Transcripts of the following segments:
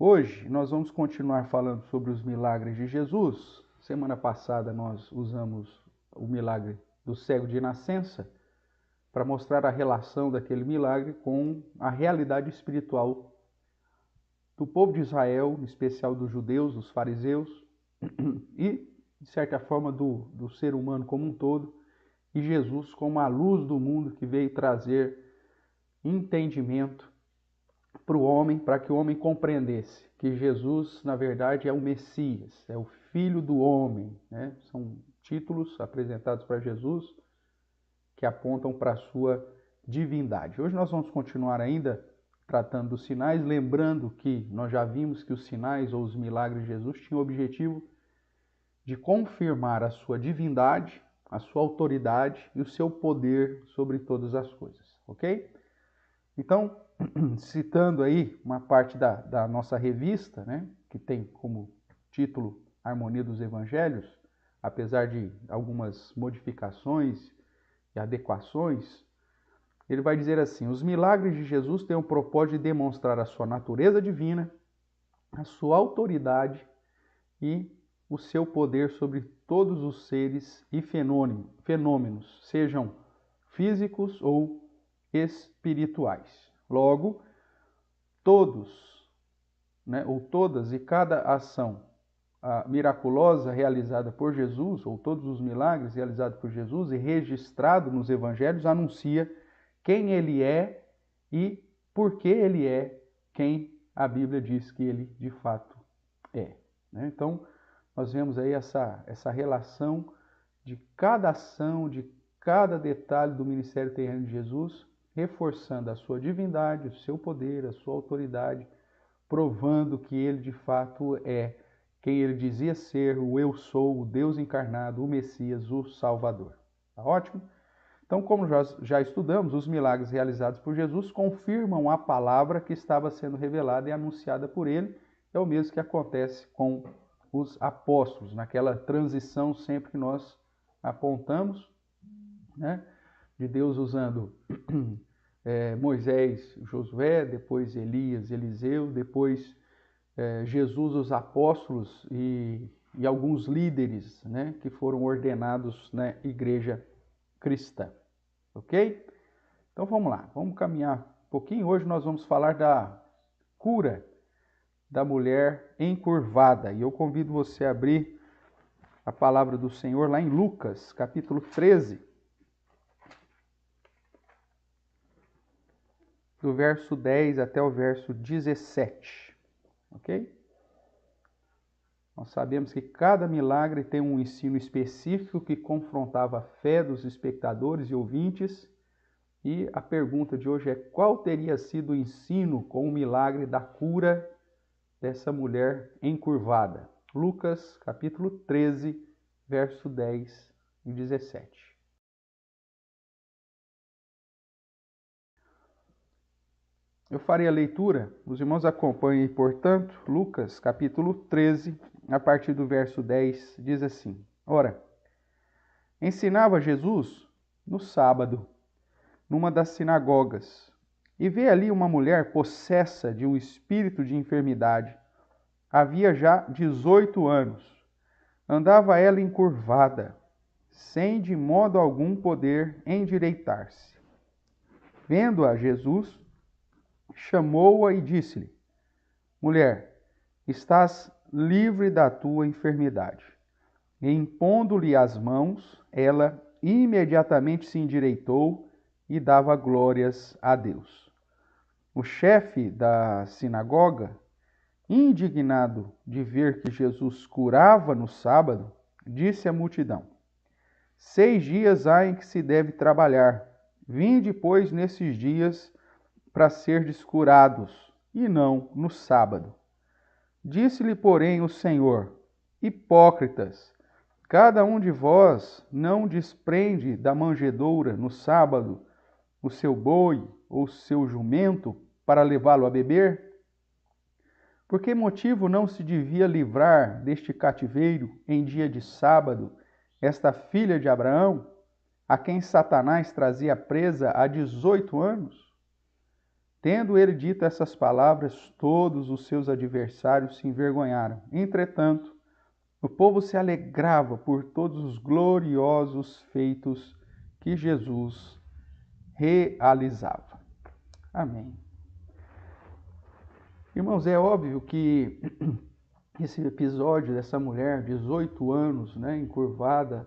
Hoje nós vamos continuar falando sobre os milagres de Jesus. Semana passada nós usamos o milagre do cego de nascença para mostrar a relação daquele milagre com a realidade espiritual do povo de Israel, em especial dos judeus, dos fariseus, e, de certa forma, do ser humano como um todo, e Jesus como a luz do mundo que veio trazer entendimento para o homem, para que o homem compreendesse que Jesus, na verdade, é o Messias, é o Filho do Homem, né? São títulos apresentados para Jesus que apontam para a sua divindade. Hoje nós vamos continuar ainda tratando dos sinais, lembrando que nós já vimos que os sinais ou os milagres de Jesus tinham o objetivo de confirmar a sua divindade, a sua autoridade e o seu poder sobre todas as coisas, ok? Então, citando aí uma parte da nossa revista, né, que tem como título Harmonia dos Evangelhos, apesar de algumas modificações e adequações, ele vai dizer assim: os milagres de Jesus têm o propósito de demonstrar a sua natureza divina, a sua autoridade e o seu poder sobre todos os seres e fenômenos, sejam físicos ou espirituais. Logo, todos, né, ou todas e cada ação miraculosa realizada por Jesus, ou todos os milagres realizados por Jesus e registrado nos evangelhos, anuncia quem ele é e por que ele é quem a Bíblia diz que ele de fato é. Então, nós vemos aí essa relação de cada ação, de cada detalhe do ministério terreno de Jesus, reforçando a sua divindade, o seu poder, a sua autoridade, provando que ele de fato é quem ele dizia ser, o eu sou, o Deus encarnado, o Messias, o Salvador. Tá ótimo? Então, como já estudamos, os milagres realizados por Jesus confirmam a palavra que estava sendo revelada e anunciada por ele. É o mesmo que acontece com os apóstolos, naquela transição sempre que nós apontamos, né, de Deus usando Moisés, Josué, depois Elias, Eliseu, depois Jesus, os apóstolos e alguns líderes, né, que foram ordenados na igreja cristã. Ok? Então vamos lá, vamos caminhar um pouquinho. Hoje nós vamos falar da cura da mulher encurvada. E eu convido você a abrir a palavra do Senhor lá em Lucas, capítulo 13, do verso 10 até o verso 17. Ok? Nós sabemos que cada milagre tem um ensino específico que confrontava a fé dos espectadores e ouvintes. E a pergunta de hoje é: qual teria sido o ensino com o milagre da cura dessa mulher encurvada? Lucas, capítulo 13, verso 10 e 17. Eu farei a leitura, os irmãos acompanhem, portanto, Lucas, capítulo 13, a partir do verso 10, diz assim: Ora, ensinava Jesus no sábado, numa das sinagogas, e vê ali uma mulher possessa de um espírito de enfermidade. Havia já 18 anos. Andava ela encurvada, sem de modo algum poder endireitar-se. Vendo-a Jesus, chamou-a e disse-lhe: Mulher, estás livre da tua enfermidade. E impondo-lhe as mãos, ela imediatamente se endireitou e dava glórias a Deus. O chefe da sinagoga, indignado de ver que Jesus curava no sábado, disse à multidão: 6 dias há em que se deve trabalhar. Vinde, pois, nesses dias para serdes curados, e não no sábado. Disse-lhe, porém, o Senhor: Hipócritas, cada um de vós não desprende da manjedoura no sábado o seu boi ou seu jumento para levá-lo a beber? Por que motivo não se devia livrar deste cativeiro em dia de sábado esta filha de Abraão, a quem Satanás trazia presa há 18 anos? Tendo ele dito essas palavras, todos os seus adversários se envergonharam. Entretanto, o povo se alegrava por todos os gloriosos feitos que Jesus realizava. Amém. Irmãos, é óbvio que esse episódio dessa mulher, 18 anos, encurvada,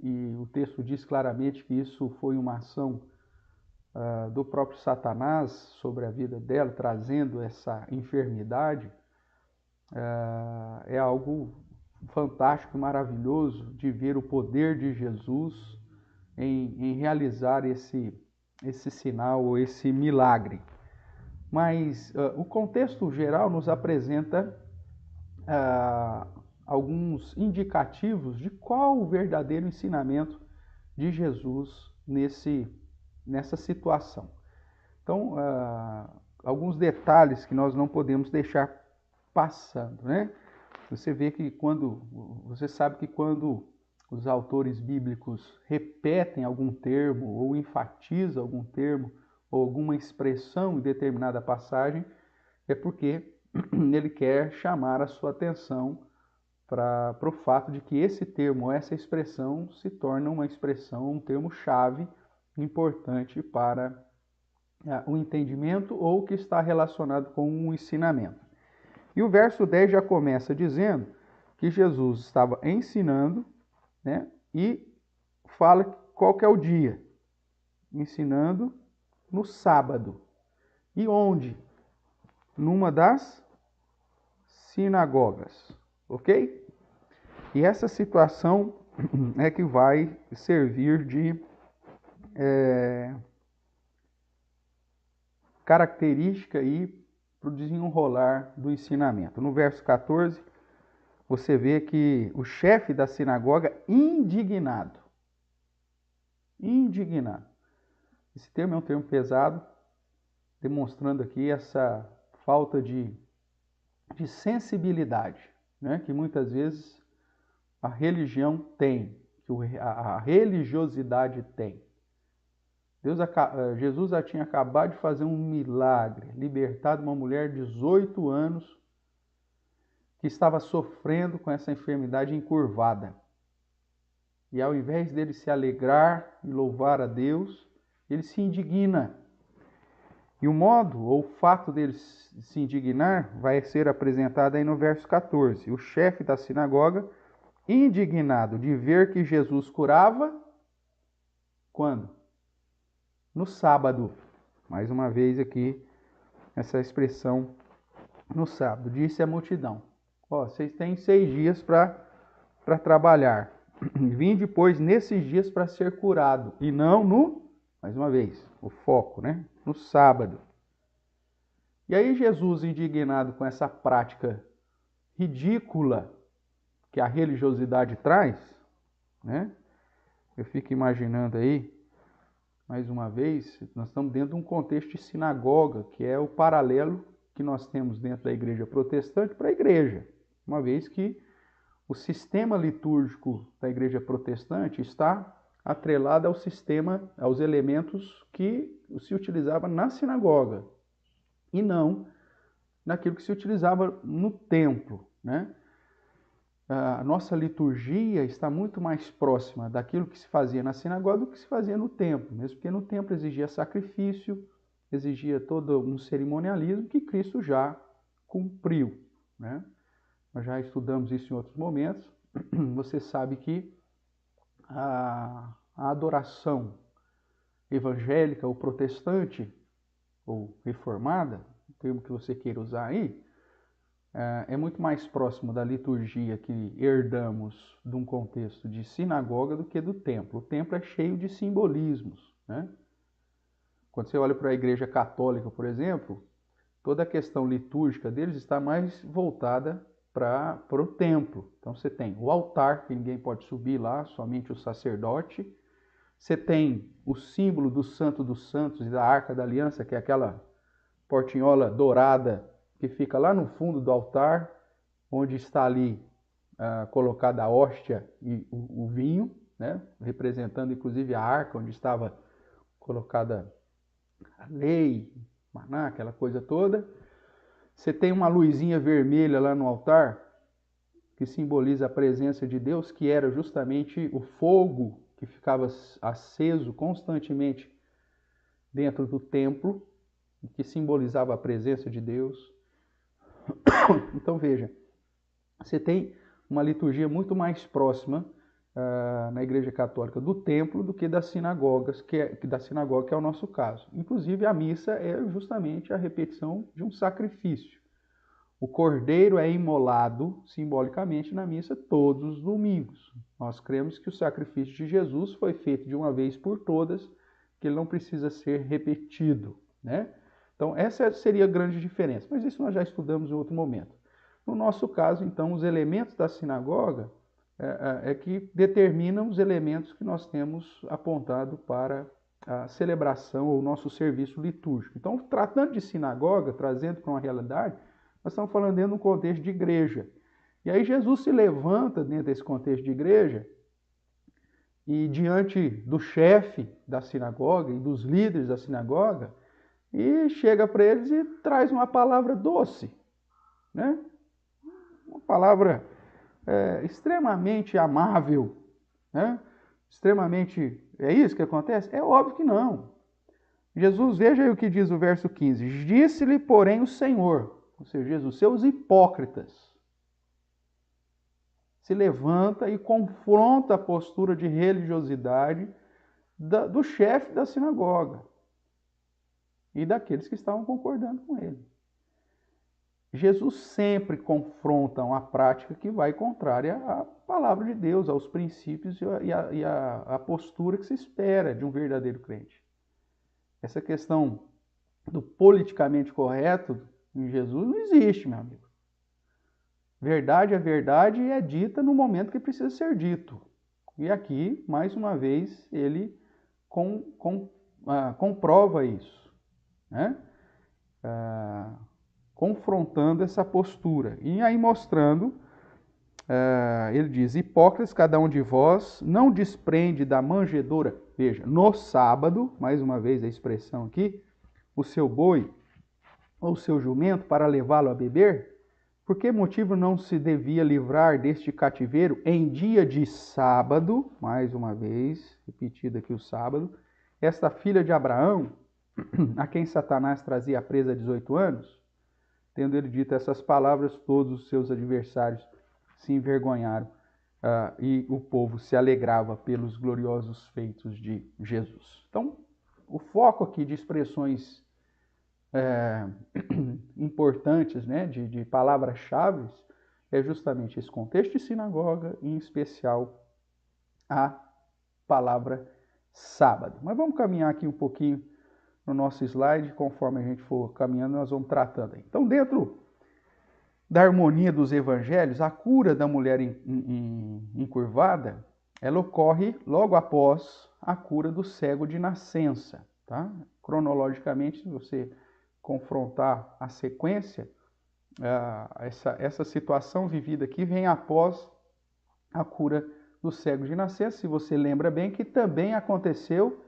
e o texto diz claramente que isso foi uma ação do próprio Satanás sobre a vida dela, trazendo essa enfermidade, é algo fantástico, maravilhoso de ver o poder de Jesus em realizar esse sinal ou esse milagre. Mas o contexto geral nos apresenta alguns indicativos de qual o verdadeiro ensinamento de Jesus nessa situação. Então, alguns detalhes que nós não podemos deixar passando, Você sabe que quando os autores bíblicos repetem algum termo ou enfatizam algum termo ou alguma expressão em determinada passagem, é porque ele quer chamar a sua atenção para o fato de que esse termo ou essa expressão se torna uma expressão, um termo-chave importante para o entendimento ou que está relacionado com um ensinamento. E o verso 10 já começa dizendo que Jesus estava ensinando, e fala qual que é o dia. Ensinando no sábado. E onde? Numa das sinagogas, ok? E essa situação é que vai servir de característica aí para o desenrolar do ensinamento. No verso 14, você vê que o chefe da sinagoga, indignado. Esse termo é um termo pesado, demonstrando aqui essa falta de sensibilidade, que muitas vezes a religião tem, que a religiosidade tem. Jesus já tinha acabado de fazer um milagre, libertado uma mulher de 18 anos que estava sofrendo com essa enfermidade encurvada. E ao invés dele se alegrar e louvar a Deus, ele se indigna. E o modo ou o fato dele se indignar vai ser apresentado aí no verso 14. O chefe da sinagoga, indignado de ver que Jesus curava, quando? No sábado. Mais uma vez aqui, essa expressão no sábado. Disse a multidão: vocês têm 6 dias para trabalhar. Vinde, pois, nesses dias para ser curado. E não mais uma vez, o foco, no sábado. E aí Jesus, indignado com essa prática ridícula que a religiosidade traz, eu fico imaginando aí, mais uma vez, nós estamos dentro de um contexto de sinagoga, que é o paralelo que nós temos dentro da igreja protestante para a igreja, uma vez que o sistema litúrgico da igreja protestante está atrelado aos elementos que se utilizava na sinagoga e não naquilo que se utilizava no templo, A nossa liturgia está muito mais próxima daquilo que se fazia na sinagoga do que se fazia no templo, mesmo porque no templo exigia sacrifício, exigia todo um cerimonialismo que Cristo já cumpriu, Nós já estudamos isso em outros momentos. Você sabe que a adoração evangélica ou protestante, ou reformada, o termo que você queira usar aí, é muito mais próximo da liturgia que herdamos de um contexto de sinagoga do que do templo. O templo é cheio de simbolismos, Quando você olha para a igreja católica, por exemplo, toda a questão litúrgica deles está mais voltada para o templo. Então você tem o altar, que ninguém pode subir lá, somente o sacerdote. Você tem o símbolo do Santo dos Santos e da Arca da Aliança, que é aquela portinhola dourada que fica lá no fundo do altar, onde está ali colocada a hóstia e o vinho, representando inclusive a arca, onde estava colocada a lei, maná, aquela coisa toda. Você tem uma luzinha vermelha lá no altar, que simboliza a presença de Deus, que era justamente o fogo que ficava aceso constantemente dentro do templo, que simbolizava a presença de Deus. Então veja, você tem uma liturgia muito mais próxima na Igreja Católica do templo do que das sinagogas, que é o nosso caso. Inclusive a missa é justamente a repetição de um sacrifício. O cordeiro é imolado simbolicamente na missa todos os domingos. Nós cremos que o sacrifício de Jesus foi feito de uma vez por todas, que ele não precisa ser repetido, né? Então essa seria a grande diferença, mas isso nós já estudamos em outro momento. No nosso caso, então, os elementos da sinagoga é que determinam os elementos que nós temos apontado para a celebração ou o nosso serviço litúrgico. Então, tratando de sinagoga, trazendo para uma realidade, nós estamos falando dentro de um contexto de igreja. E aí Jesus se levanta dentro desse contexto de igreja e diante do chefe da sinagoga e dos líderes da sinagoga, e chega para eles e traz uma palavra doce, né? Uma palavra extremamente amável, né? Extremamente... É isso que acontece? É óbvio que não. Jesus, veja aí o que diz o verso 15. Disse-lhe, porém, o Senhor, ou seja, Jesus, seus hipócritas, se levanta e confronta a postura de religiosidade do chefe da sinagoga e daqueles que estavam concordando com ele. Jesus sempre confronta uma prática que vai contrária à palavra de Deus, aos princípios e à postura que se espera de um verdadeiro crente. Essa questão do politicamente correto em Jesus não existe, meu amigo. Verdade é verdade e é dita no momento que precisa ser dito. E aqui, mais uma vez, ele comprova isso, né? Confrontando essa postura. E aí mostrando, ele diz, hipócritas, cada um de vós não desprende da manjedoura, veja, no sábado, mais uma vez a expressão aqui, o seu boi ou o seu jumento para levá-lo a beber? Por que motivo não se devia livrar deste cativeiro em dia de sábado, mais uma vez, repetido aqui o sábado, esta filha de Abraão, a quem Satanás trazia presa há 18 anos? Tendo ele dito essas palavras, todos os seus adversários se envergonharam e o povo se alegrava pelos gloriosos feitos de Jesus. Então, o foco aqui de expressões importantes, né, de palavras-chave, é justamente esse contexto de sinagoga, em especial a palavra sábado. Mas vamos caminhar aqui um pouquinho no nosso slide, conforme a gente for caminhando, nós vamos tratando aí. Então, dentro da harmonia dos evangelhos, a cura da mulher encurvada, ela ocorre logo após a cura do cego de nascença, tá? Cronologicamente, se você confrontar a sequência, essa situação vivida aqui vem após a cura do cego de nascença, se você lembra bem, que também aconteceu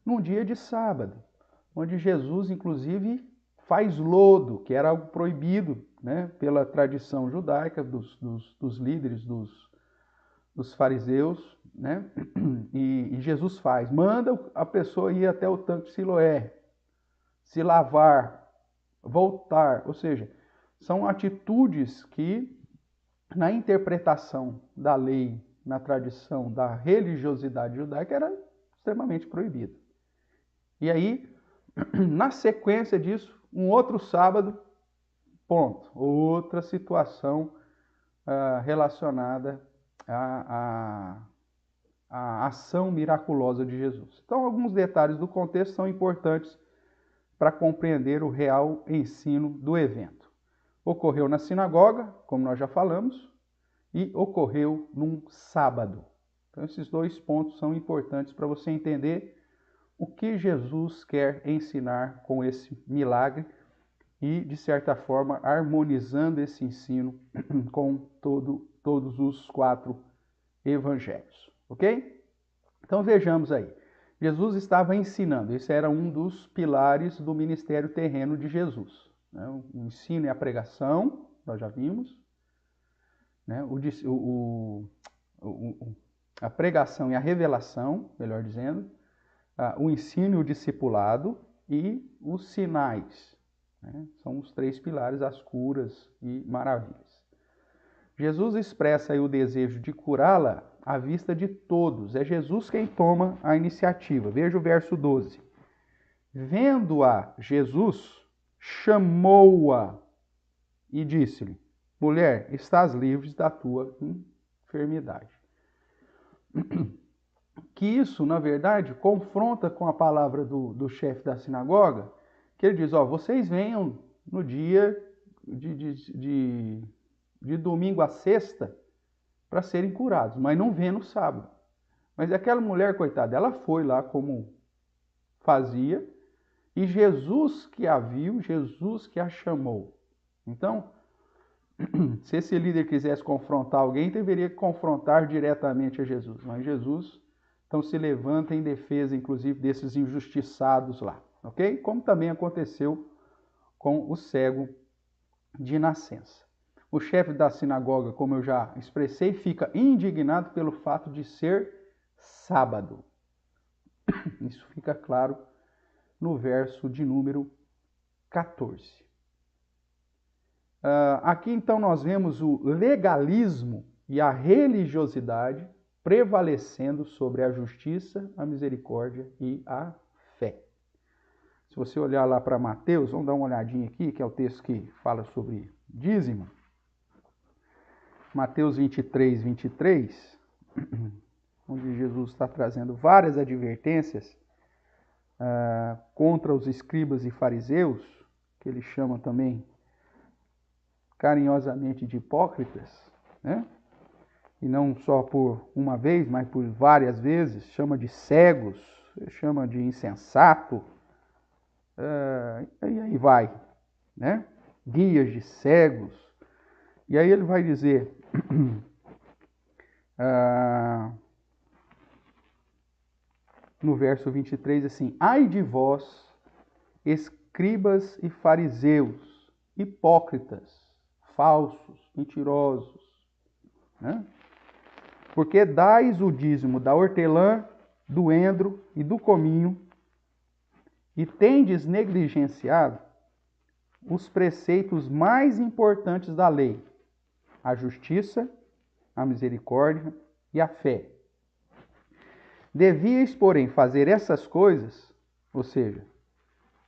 num dia de sábado, onde Jesus, inclusive, faz lodo, que era algo proibido, né, pela tradição judaica dos líderes, dos fariseus, né? E Jesus manda a pessoa ir até o tanque de Siloé, se lavar, voltar, ou seja, são atitudes que, na interpretação da lei, na tradição da religiosidade judaica, era extremamente proibido. E aí, na sequência disso, um outro sábado, ponto, outra situação relacionada à ação miraculosa de Jesus. Então, alguns detalhes do contexto são importantes para compreender o real ensino do evento. Ocorreu na sinagoga, como nós já falamos, e ocorreu num sábado. Então, esses dois pontos são importantes para você entender o que Jesus quer ensinar com esse milagre e, de certa forma, harmonizando esse ensino com todos os 4 evangelhos, ok? Então, vejamos aí. Jesus estava ensinando, esse era um dos pilares do ministério terreno de Jesus, né? O ensino e a pregação, nós já vimos, né? A pregação e a revelação, melhor dizendo, o ensino e o discipulado e os sinais, né? São os 3 pilares, as curas e maravilhas. Jesus expressa aí o desejo de curá-la à vista de todos. É Jesus quem toma a iniciativa. Veja o verso 12. Vendo-a, Jesus chamou-a e disse-lhe: mulher, estás livre da tua enfermidade. Que isso, na verdade, confronta com a palavra do chefe da sinagoga, que ele diz, vocês venham no dia de domingo a sexta para serem curados, mas não vêm no sábado. Mas aquela mulher, coitada, ela foi lá como fazia, e Jesus que a viu, Jesus que a chamou. Então, se esse líder quisesse confrontar alguém, deveria confrontar diretamente a Jesus. Mas Jesus, então, se levanta em defesa, inclusive, desses injustiçados lá. Ok? Como também aconteceu com o cego de nascença. O chefe da sinagoga, como eu já expressei, fica indignado pelo fato de ser sábado. Isso fica claro no verso de número 14. Aqui então nós vemos o legalismo e a religiosidade prevalecendo sobre a justiça, a misericórdia e a fé. Se você olhar lá para Mateus, vamos dar uma olhadinha aqui, que é o texto que fala sobre dízimo. Mateus 23, 23, onde Jesus está trazendo várias advertências contra os escribas e fariseus, que ele chama também carinhosamente de hipócritas, né? E não só por uma vez, mas por várias vezes, chama de cegos, chama de insensato, e aí vai, né? Guias de cegos. E aí ele vai dizer, no verso 23, assim, ai de vós, escribas e fariseus, hipócritas, falsos, mentirosos, né? Porque dais o dízimo da hortelã, do endro e do cominho, e tendes negligenciado os preceitos mais importantes da lei, a justiça, a misericórdia e a fé. Devíeis, porém, fazer essas coisas, ou seja,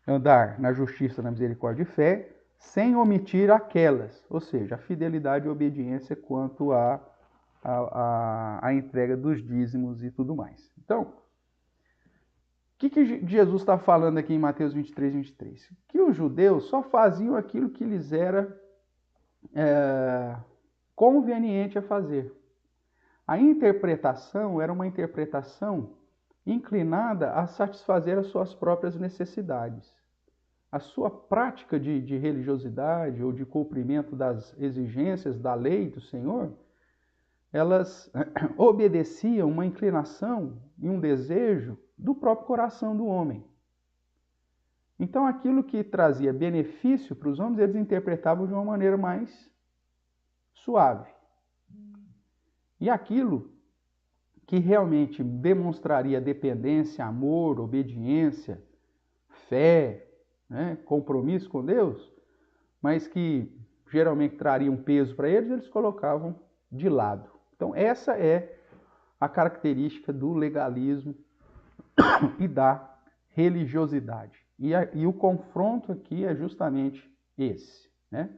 andar na justiça, na misericórdia e fé, sem omitir aquelas, ou seja, a fidelidade e obediência quanto à entrega dos dízimos e tudo mais. Então, o que Jesus está falando aqui em Mateus 23, 23? Que os judeus só faziam aquilo que lhes era conveniente a fazer. A interpretação era uma interpretação inclinada a satisfazer as suas próprias necessidades. A sua prática de religiosidade ou de cumprimento das exigências da lei do Senhor, elas obedeciam uma inclinação e um desejo do próprio coração do homem. Então, aquilo que trazia benefício para os homens, eles interpretavam de uma maneira mais suave. E aquilo que realmente demonstraria dependência, amor, obediência, fé, né, compromisso com Deus, mas que geralmente traria um peso para eles, eles colocavam de lado. Então, essa é a característica do legalismo e da religiosidade. E o confronto aqui é justamente esse, né?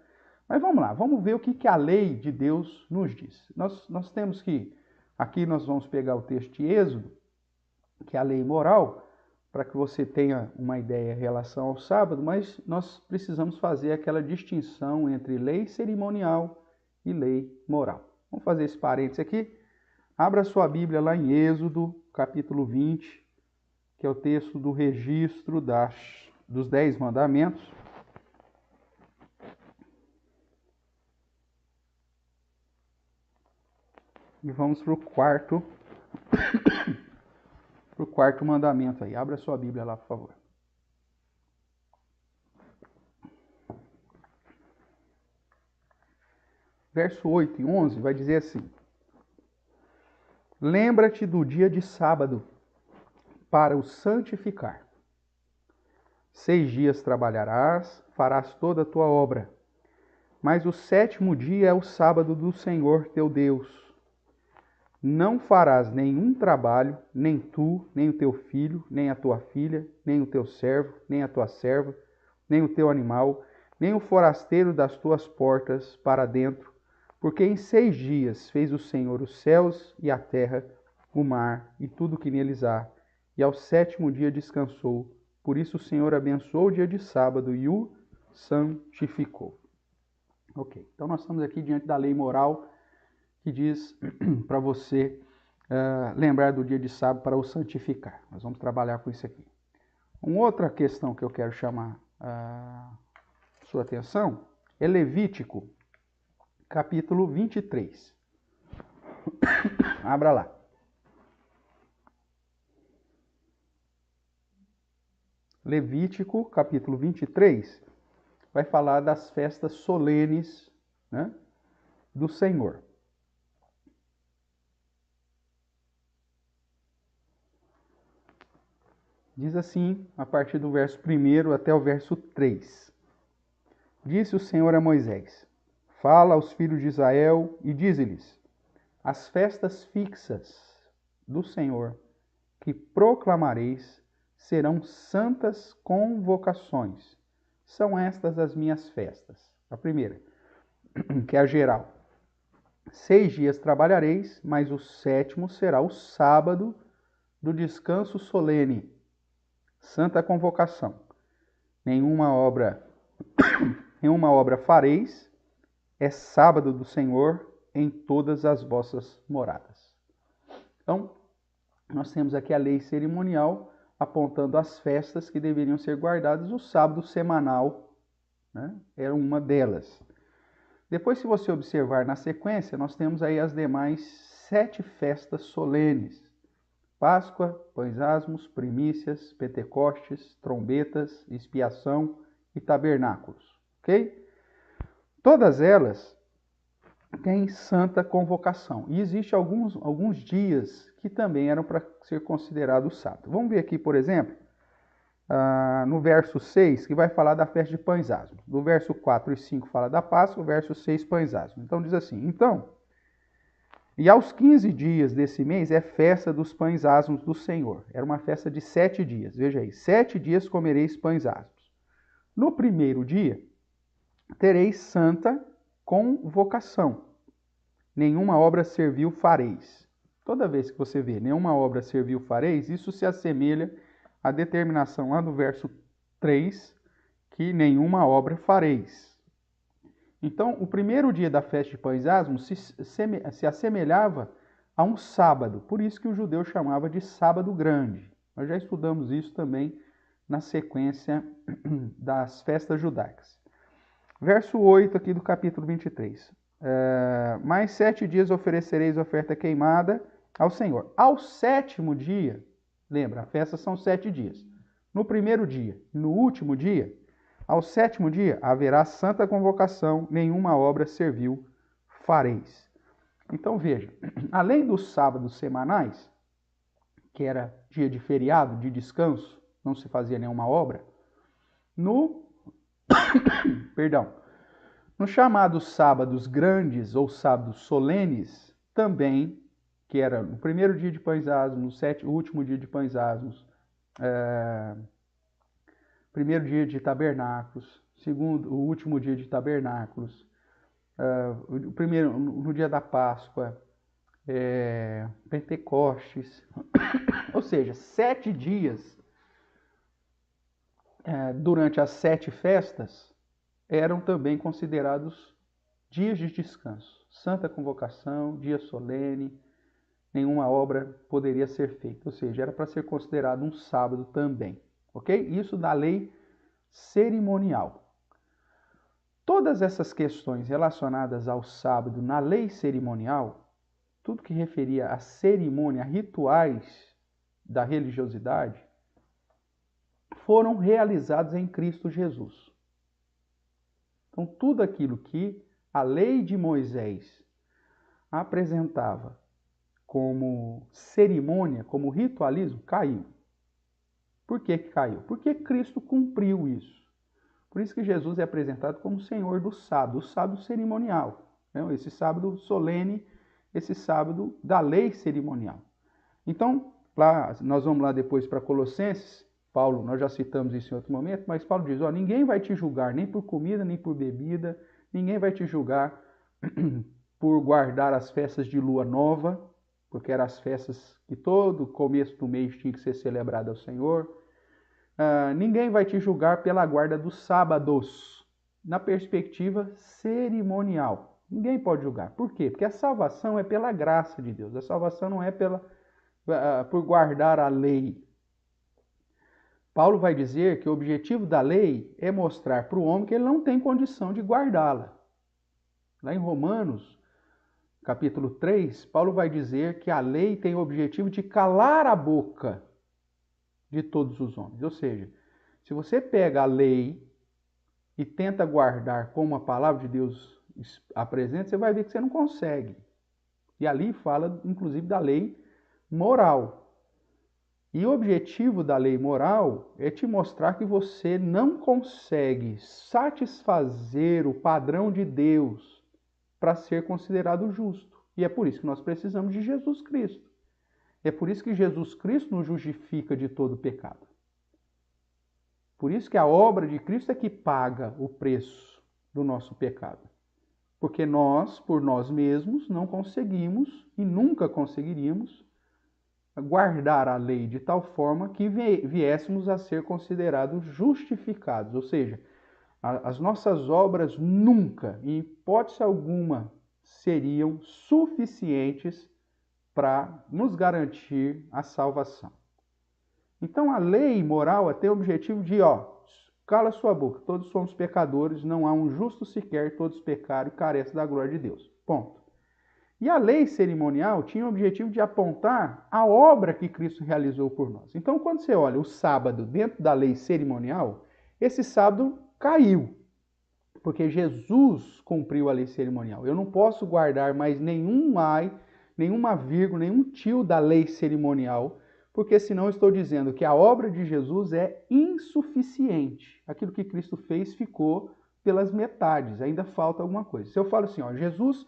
Mas vamos lá, vamos ver o que a lei de Deus nos diz. Nós temos que, aqui nós vamos pegar o texto de Êxodo, que é a lei moral, para que você tenha uma ideia em relação ao sábado, mas nós precisamos fazer aquela distinção entre lei cerimonial e lei moral. Vamos fazer esse parênteses aqui. Abra sua Bíblia lá em Êxodo, capítulo 20, que é o texto do registro dos 10 mandamentos. E vamos para o quarto para o quarto mandamento aí. Abra sua Bíblia lá, por favor. Verso 8 e 11 vai dizer assim: Lembra-te do dia de sábado para o santificar. 6 dias trabalharás, farás toda a tua obra. Mas o 7º dia é o sábado do Senhor teu Deus. Não farás nenhum trabalho, nem tu, nem o teu filho, nem a tua filha, nem o teu servo, nem a tua serva, nem o teu animal, nem o forasteiro das tuas portas para dentro, porque em 6 dias fez o Senhor os céus e a terra, o mar e tudo que neles há, e ao 7º dia descansou. Por isso o Senhor abençoou o dia de sábado e o santificou. Ok, então nós estamos aqui diante da lei moral que diz para você lembrar do dia de sábado para o santificar. Nós vamos trabalhar com isso aqui. Uma outra questão que eu quero chamar sua atenção é Levítico, capítulo 23. Abra lá. Levítico, capítulo 23, vai falar das festas solenes, né, do Senhor. Diz assim, a partir do verso 1 até o verso 3. Disse o Senhor a Moisés: Fala aos filhos de Israel e dize-lhes: As festas fixas do Senhor que proclamareis serão santas convocações. São estas as minhas festas. A primeira, que é a geral. 6 dias trabalhareis, mas o 7º será o sábado do descanso solene. Santa convocação. Nenhuma obra fareis, é sábado do Senhor em todas as vossas moradas. Então, nós temos aqui a lei cerimonial apontando as festas que deveriam ser guardadas. O sábado semanal, né, era uma delas. Depois, se você observar na sequência, nós temos aí as demais 7 festas solenes: Páscoa, Pães Asmos, Primícias, Pentecostes, Trombetas, Expiação e Tabernáculos. Ok? Todas elas têm santa convocação. E existem alguns dias que também eram para ser considerados sábado. Vamos ver aqui, por exemplo, no verso 6, que vai falar da festa de Pães Asmos. Do verso 4 e 5 fala da Páscoa, o verso 6, Pães Asmos. Então diz assim: Então, e aos 15 dias desse mês é festa dos Pães Asmos do Senhor. Era uma festa de 7 dias. Veja aí, 7 dias comereis pães asmos. No primeiro dia, tereis santa convocação. Nenhuma obra servil fareis. Toda vez que você vê nenhuma obra servil fareis, isso se assemelha à determinação lá do verso 3, que nenhuma obra fareis. Então, o primeiro dia da festa de Pães Asmos se assemelhava a um sábado, por isso que o judeu chamava de sábado grande. Nós já estudamos isso também na sequência das festas judaicas. Verso 8 aqui do capítulo 23. Mais 7 dias oferecereis oferta queimada ao Senhor. Ao 7º dia, lembra, a festa são 7 dias. No primeiro dia, no último dia, ao 7º dia, haverá santa convocação, nenhuma obra servil fareis. Então veja, além dos sábados semanais, que era dia de feriado, de descanso, não se fazia nenhuma obra, nos chamados sábados grandes ou sábados solenes, também, que era no primeiro dia de Pães Asmos, o último dia de Pães Asmos, primeiro dia de Tabernáculos, o último dia de Tabernáculos, no dia da Páscoa, Pentecostes, ou seja, 7 dias durante as 7 festas eram também considerados dias de descanso, santa convocação, dia solene, nenhuma obra poderia ser feita, ou seja, era para ser considerado um sábado também, ok? Isso da lei cerimonial. Todas essas questões relacionadas ao sábado na lei cerimonial, tudo que referia a cerimônia, a rituais da religiosidade foram realizados em Cristo Jesus. Então, tudo aquilo que a lei de Moisés apresentava como cerimônia, como ritualismo, caiu. Por que caiu? Porque Cristo cumpriu isso. Por isso que Jesus é apresentado como o Senhor do sábado, o sábado cerimonial. Né? Esse sábado solene, esse sábado da lei cerimonial. Então, lá, nós vamos lá depois para Colossenses. Paulo, nós já citamos isso em outro momento, mas Paulo diz, ninguém vai te julgar nem por comida, nem por bebida, ninguém vai te julgar por guardar as festas de lua nova, porque eram as festas que todo começo do mês tinha que ser celebrado ao Senhor. Ninguém vai te julgar pela guarda dos sábados, na perspectiva cerimonial. Ninguém pode julgar. Por quê? Porque a salvação é pela graça de Deus. A salvação não é por guardar a lei. Paulo vai dizer que o objetivo da lei é mostrar para o homem que ele não tem condição de guardá-la. Lá em Romanos, capítulo 3, Paulo vai dizer que a lei tem o objetivo de calar a boca de todos os homens. Ou seja, se você pega a lei e tenta guardar como a palavra de Deus apresenta, você vai ver que você não consegue. E ali fala, inclusive, da lei moral. E o objetivo da lei moral é te mostrar que você não consegue satisfazer o padrão de Deus para ser considerado justo. E é por isso que nós precisamos de Jesus Cristo. É por isso que Jesus Cristo nos justifica de todo pecado. Por isso que a obra de Cristo é que paga o preço do nosso pecado. Porque nós, por nós mesmos, não conseguimos e nunca conseguiríamos guardar a lei de tal forma que viéssemos a ser considerados justificados. Ou seja, as nossas obras nunca, em hipótese alguma, seriam suficientes para nos garantir a salvação. Então a lei moral tem o objetivo de, cala sua boca, todos somos pecadores, não há um justo sequer, todos pecaram e carecem da glória de Deus. Ponto. E a lei cerimonial tinha o objetivo de apontar a obra que Cristo realizou por nós. Então, quando você olha o sábado dentro da lei cerimonial, esse sábado caiu, porque Jesus cumpriu a lei cerimonial. Eu não posso guardar mais nenhuma vírgula, nenhum tio da lei cerimonial, porque senão eu estou dizendo que a obra de Jesus é insuficiente. Aquilo que Cristo fez ficou pelas metades, ainda falta alguma coisa. Se eu falo assim, Jesus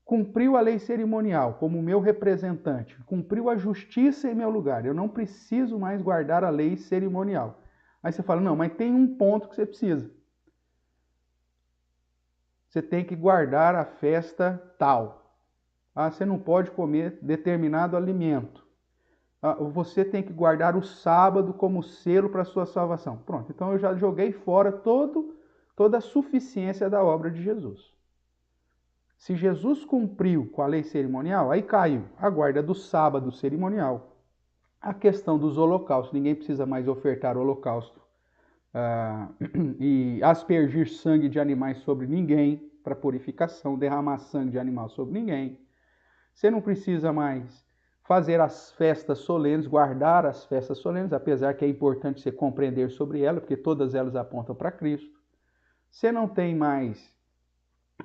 cumpriu a lei cerimonial como meu representante, cumpriu a justiça em meu lugar, eu não preciso mais guardar a lei cerimonial. Aí você fala, não, mas tem um ponto que você precisa. Você tem que guardar a festa tal. Você não pode comer determinado alimento. Você tem que guardar o sábado como selo para a sua salvação. Pronto, então eu já joguei fora toda a suficiência da obra de Jesus. Se Jesus cumpriu com a lei cerimonial, aí caiu a guarda do sábado cerimonial. A questão dos holocaustos, ninguém precisa mais ofertar holocausto e aspergir sangue de animais sobre ninguém para purificação, derramar sangue de animal sobre ninguém. Você não precisa mais fazer as festas solenes, guardar as festas solenes, apesar que é importante você compreender sobre elas, porque todas elas apontam para Cristo. Você não tem mais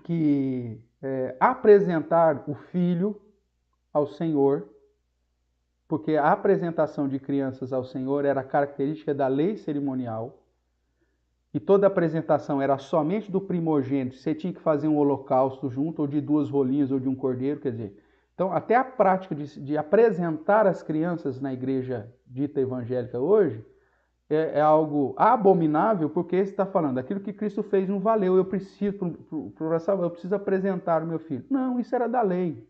que apresentar o filho ao Senhor, porque a apresentação de crianças ao Senhor era característica da lei cerimonial, e toda apresentação era somente do primogênito, você tinha que fazer um holocausto junto, ou de 2 rolinhas, ou de um cordeiro, quer dizer. Então, até a prática de apresentar as crianças na igreja dita evangélica hoje é algo abominável, porque você está falando, aquilo que Cristo fez não valeu, eu preciso apresentar o meu filho. Não, isso era da lei.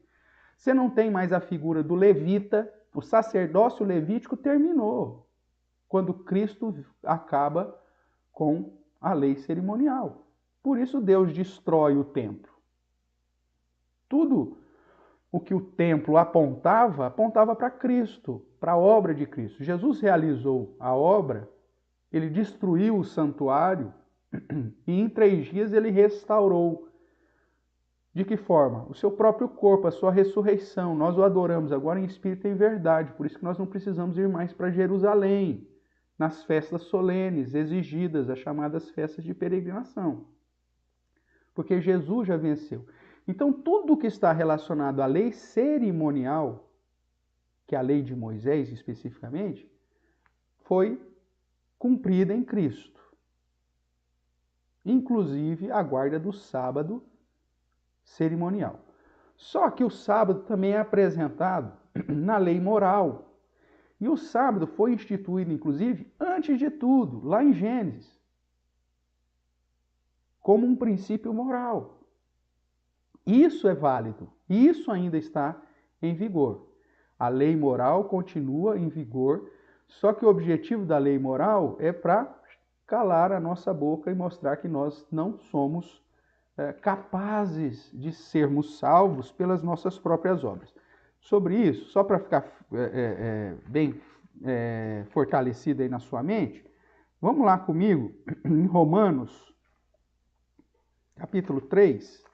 Você não tem mais a figura do levita, o sacerdócio levítico terminou, quando Cristo acaba com a lei cerimonial. Por isso Deus destrói o templo. Tudo o que o templo apontava para Cristo, para a obra de Cristo. Jesus realizou a obra, ele destruiu o santuário e em 3 dias ele restaurou. De que forma? O seu próprio corpo, a sua ressurreição. Nós o adoramos agora em espírito e em verdade. Por isso que nós não precisamos ir mais para Jerusalém, nas festas solenes exigidas, as chamadas festas de peregrinação. Porque Jesus já venceu. Então, tudo que está relacionado à lei cerimonial, que é a lei de Moisés especificamente, foi cumprida em Cristo. Inclusive a guarda do sábado cerimonial. Só que o sábado também é apresentado na lei moral. E o sábado foi instituído, inclusive, antes de tudo, lá em Gênesis, como um princípio moral. Isso é válido, isso ainda está em vigor. A lei moral continua em vigor, só que o objetivo da lei moral é para calar a nossa boca e mostrar que nós não somos capazes de sermos salvos pelas nossas próprias obras. Sobre isso, só para ficar bem fortalecido aí na sua mente, vamos lá comigo em Romanos, capítulo 3.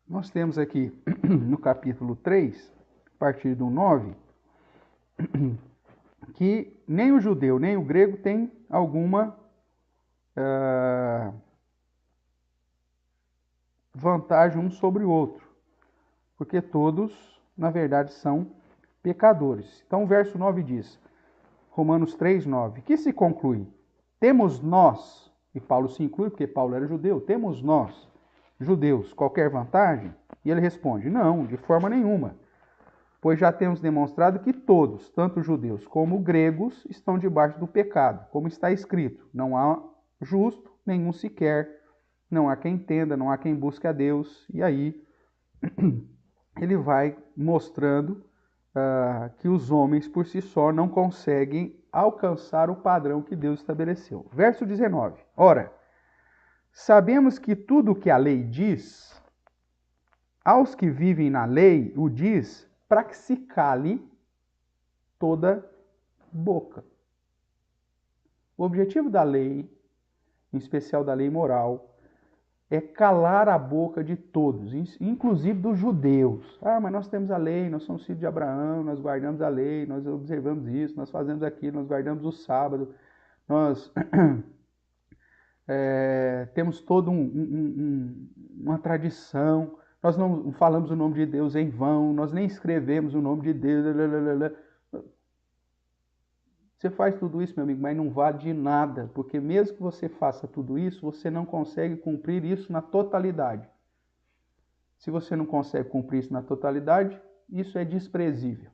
Nós temos aqui no capítulo 3, a partir do 9, que nem o judeu nem o grego tem alguma vantagem um sobre o outro, porque todos, na verdade, são pecadores. Então o verso 9 diz, Romanos 3, 9, que se conclui? Temos nós, e Paulo se inclui porque Paulo era judeu, temos nós, judeus, qualquer vantagem? E ele responde, não, de forma nenhuma. Pois já temos demonstrado que todos, tanto judeus como gregos, estão debaixo do pecado, como está escrito, não há justo, nenhum sequer, não há quem entenda, não há quem busque a Deus. E aí ele vai mostrando que os homens por si só não conseguem alcançar o padrão que Deus estabeleceu. Verso 19. Ora, sabemos que tudo o que a lei diz, aos que vivem na lei, o diz para que se cale toda boca. O objetivo da lei, em especial da lei moral, é calar a boca de todos, inclusive dos judeus. Ah, mas nós temos a lei, nós somos filhos de Abraão, nós guardamos a lei, nós observamos isso, nós fazemos aquilo, nós guardamos o sábado, nós temos toda uma tradição, nós não falamos o nome de Deus em vão, nós nem escrevemos o nome de Deus. Você faz tudo isso, meu amigo, mas não vale de nada, porque mesmo que você faça tudo isso, você não consegue cumprir isso na totalidade. Se você não consegue cumprir isso na totalidade, isso é desprezível,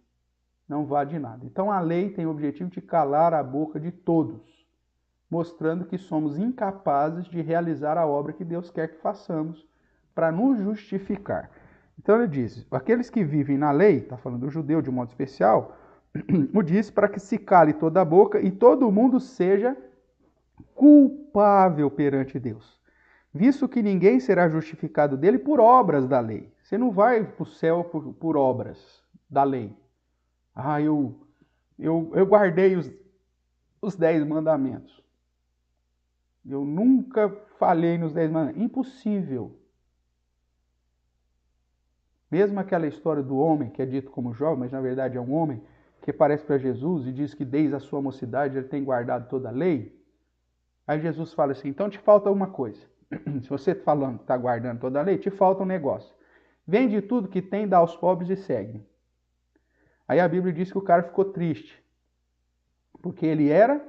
não vale de nada. Então a lei tem o objetivo de calar a boca de todos, mostrando que somos incapazes de realizar a obra que Deus quer que façamos para nos justificar. Então ele diz, aqueles que vivem na lei, está falando do judeu de um modo especial, o diz para que se cale toda a boca e todo mundo seja culpável perante Deus, visto que ninguém será justificado dele por obras da lei. Você não vai para o céu por obras da lei. Ah, eu guardei os 10 mandamentos. Eu nunca falhei nos 10 mandamentos. Impossível. Mesmo aquela história do homem que é dito como jovem, mas na verdade é um homem, que aparece para Jesus e diz que desde a sua mocidade ele tem guardado toda a lei. Aí Jesus fala assim, então te falta uma coisa. Se você está falando que está guardando toda a lei, te falta um negócio. Vende tudo que tem, dá aos pobres e segue. Aí a Bíblia diz que o cara ficou triste, porque ele era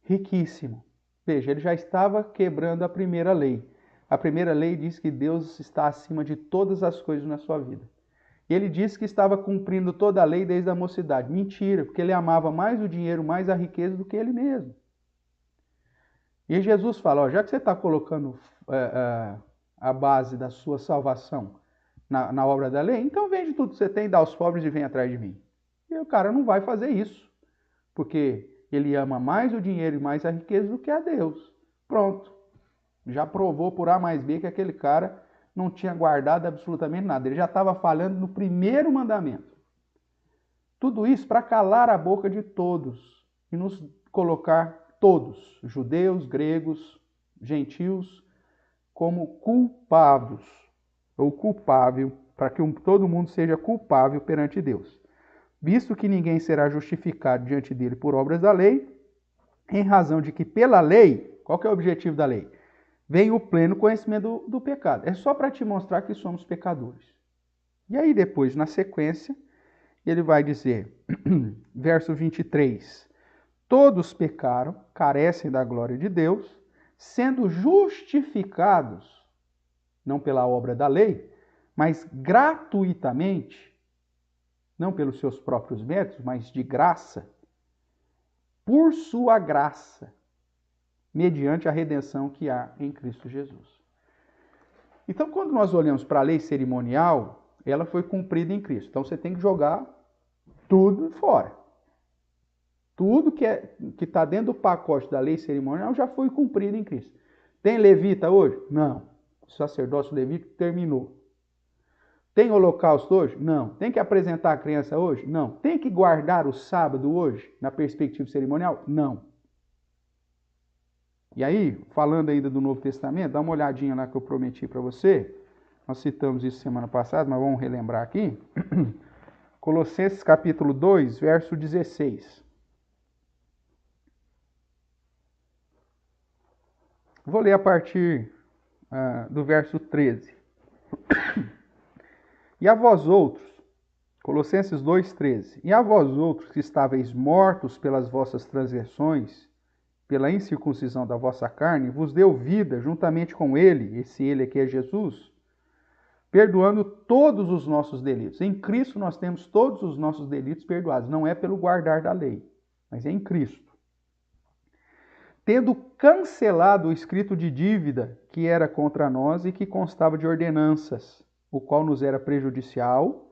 riquíssimo. Veja, ele já estava quebrando a primeira lei. A primeira lei diz que Deus está acima de todas as coisas na sua vida. E ele disse que estava cumprindo toda a lei desde a mocidade. Mentira, porque ele amava mais o dinheiro, mais a riqueza do que ele mesmo. E Jesus fala, ó, já que você está colocando a base da sua salvação na obra da lei, então vende tudo que você tem, dá aos pobres e vem atrás de mim. E o cara não vai fazer isso, porque ele ama mais o dinheiro e mais a riqueza do que a Deus. Pronto. Já provou por A mais B que aquele cara não tinha guardado absolutamente nada. Ele já estava falhando no primeiro mandamento. Tudo isso para calar a boca de todos e nos colocar todos, judeus, gregos, gentios, como culpados, ou culpável, para que todo mundo seja culpável perante Deus. Visto que ninguém será justificado diante dele por obras da lei, em razão de que pela lei, qual que é o objetivo da lei? Vem o pleno conhecimento do pecado. É só para te mostrar que somos pecadores. E aí depois, na sequência, ele vai dizer, verso 23, todos pecaram, carecem da glória de Deus, sendo justificados, não pela obra da lei, mas gratuitamente, não pelos seus próprios méritos, mas de graça, por sua graça, mediante a redenção que há em Cristo Jesus. Então, quando nós olhamos para a lei cerimonial, ela foi cumprida em Cristo. Então, você tem que jogar tudo fora. Tudo que está dentro do pacote da lei cerimonial já foi cumprido em Cristo. Tem levita hoje? Não. O sacerdócio levítico terminou. Tem holocausto hoje? Não. Tem que apresentar a criança hoje? Não. Tem que guardar o sábado hoje, na perspectiva cerimonial? Não. E aí, falando ainda do Novo Testamento, dá uma olhadinha lá que eu prometi para você. Nós citamos isso semana passada, mas vamos relembrar aqui. Colossenses capítulo 2, verso 16. Vou ler a partir do verso 13. E a vós outros, Colossenses 2, 13. E a vós outros que estáveis mortos pelas vossas transgressões, pela incircuncisão da vossa carne, vos deu vida juntamente com ele, esse ele aqui é Jesus, perdoando todos os nossos delitos. Em Cristo nós temos todos os nossos delitos perdoados. Não é pelo guardar da lei, mas é em Cristo. Tendo cancelado o escrito de dívida que era contra nós e que constava de ordenanças, o qual nos era prejudicial,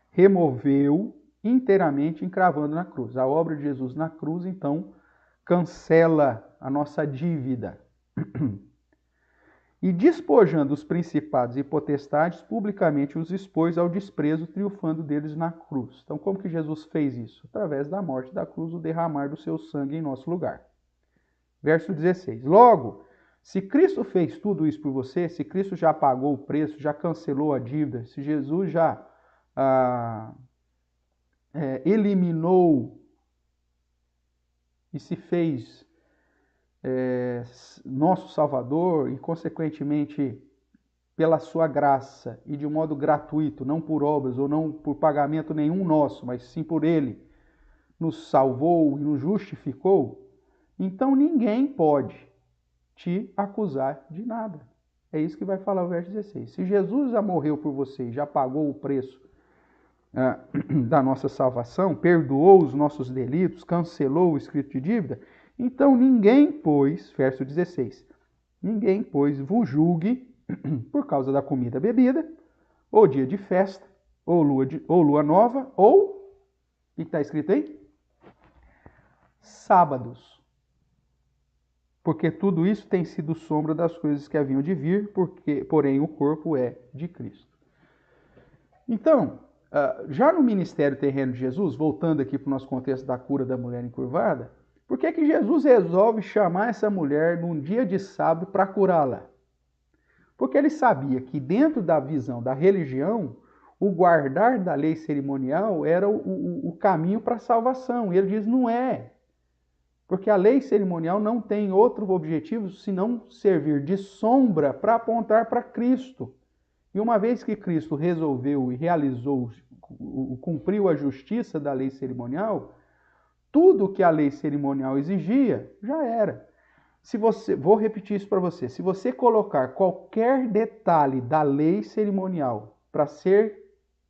removeu inteiramente, encravando na cruz. A obra de Jesus na cruz, então, cancela a nossa dívida. E despojando os principados e potestades, publicamente os expôs ao desprezo, triunfando deles na cruz. Então, como que Jesus fez isso? Através da morte da cruz, o derramar do seu sangue em nosso lugar. Verso 16. Logo, se Cristo fez tudo isso por você, se Cristo já pagou o preço, já cancelou a dívida, se Jesus já eliminou e se fez nosso Salvador e, consequentemente, pela sua graça e de um modo gratuito, não por obras ou não por pagamento nenhum nosso, mas sim por Ele, nos salvou e nos justificou, então ninguém pode te acusar de nada. É isso que vai falar o verso 16. Se Jesus já morreu por você e já pagou o preço da nossa salvação, perdoou os nossos delitos, cancelou o escrito de dívida, então ninguém, pois, verso 16, ninguém, pois, vos julgue por causa da comida bebida, ou dia de festa, ou lua nova, ou, o que está escrito aí? Sábados. Porque tudo isso tem sido sombra das coisas que haviam de vir, porém o corpo é de Cristo. Então, já no ministério terreno de Jesus, voltando aqui para o nosso contexto da cura da mulher encurvada, por que que Jesus resolve chamar essa mulher num dia de sábado para curá-la? Porque ele sabia que dentro da visão da religião, o guardar da lei cerimonial era o caminho para a salvação. E ele diz, não é. Porque a lei cerimonial não tem outro objetivo senão servir de sombra para apontar para Cristo. E uma vez que Cristo resolveu e realizou, cumpriu a justiça da lei cerimonial, tudo que a lei cerimonial exigia já era. Vou repetir isso para você. Se você colocar qualquer detalhe da lei cerimonial para ser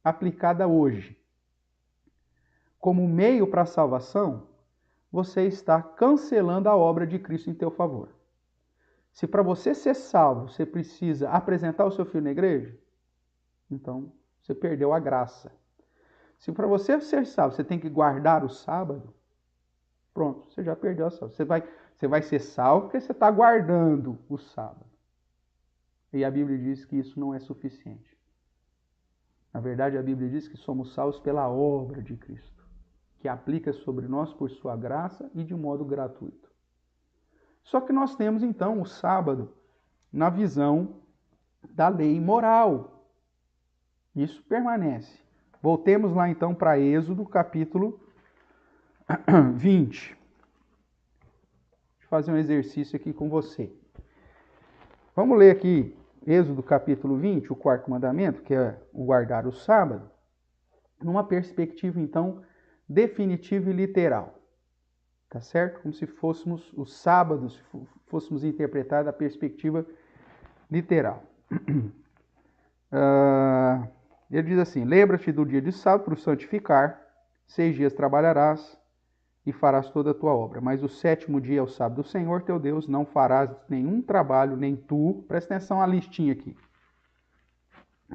aplicada hoje como meio para a salvação, você está cancelando a obra de Cristo em teu favor. Se para você ser salvo, você precisa apresentar o seu filho na igreja, então você perdeu a graça. Se para você ser salvo, você tem que guardar o sábado, pronto, você já perdeu a salvação. Você vai ser salvo porque você está guardando o sábado. E a Bíblia diz que isso não é suficiente. Na verdade, a Bíblia diz que somos salvos pela obra de Cristo, que aplica sobre nós por sua graça e de modo gratuito. Só que nós temos então o sábado na visão da lei moral. Isso permanece. Voltemos lá então para Êxodo, capítulo 20. Deixa eu fazer um exercício aqui com você. Vamos ler aqui Êxodo capítulo 20, o quarto mandamento, que é o guardar o sábado, numa perspectiva então definitiva e literal. Tá certo? Como se fôssemos os sábados, fôssemos interpretar da perspectiva literal. Ele diz assim: lembra-te do dia de sábado para o santificar, 6 dias trabalharás e farás toda a tua obra. Mas o 7º dia é o sábado do Senhor teu Deus, não farás nenhum trabalho, nem tu. Presta atenção à listinha aqui.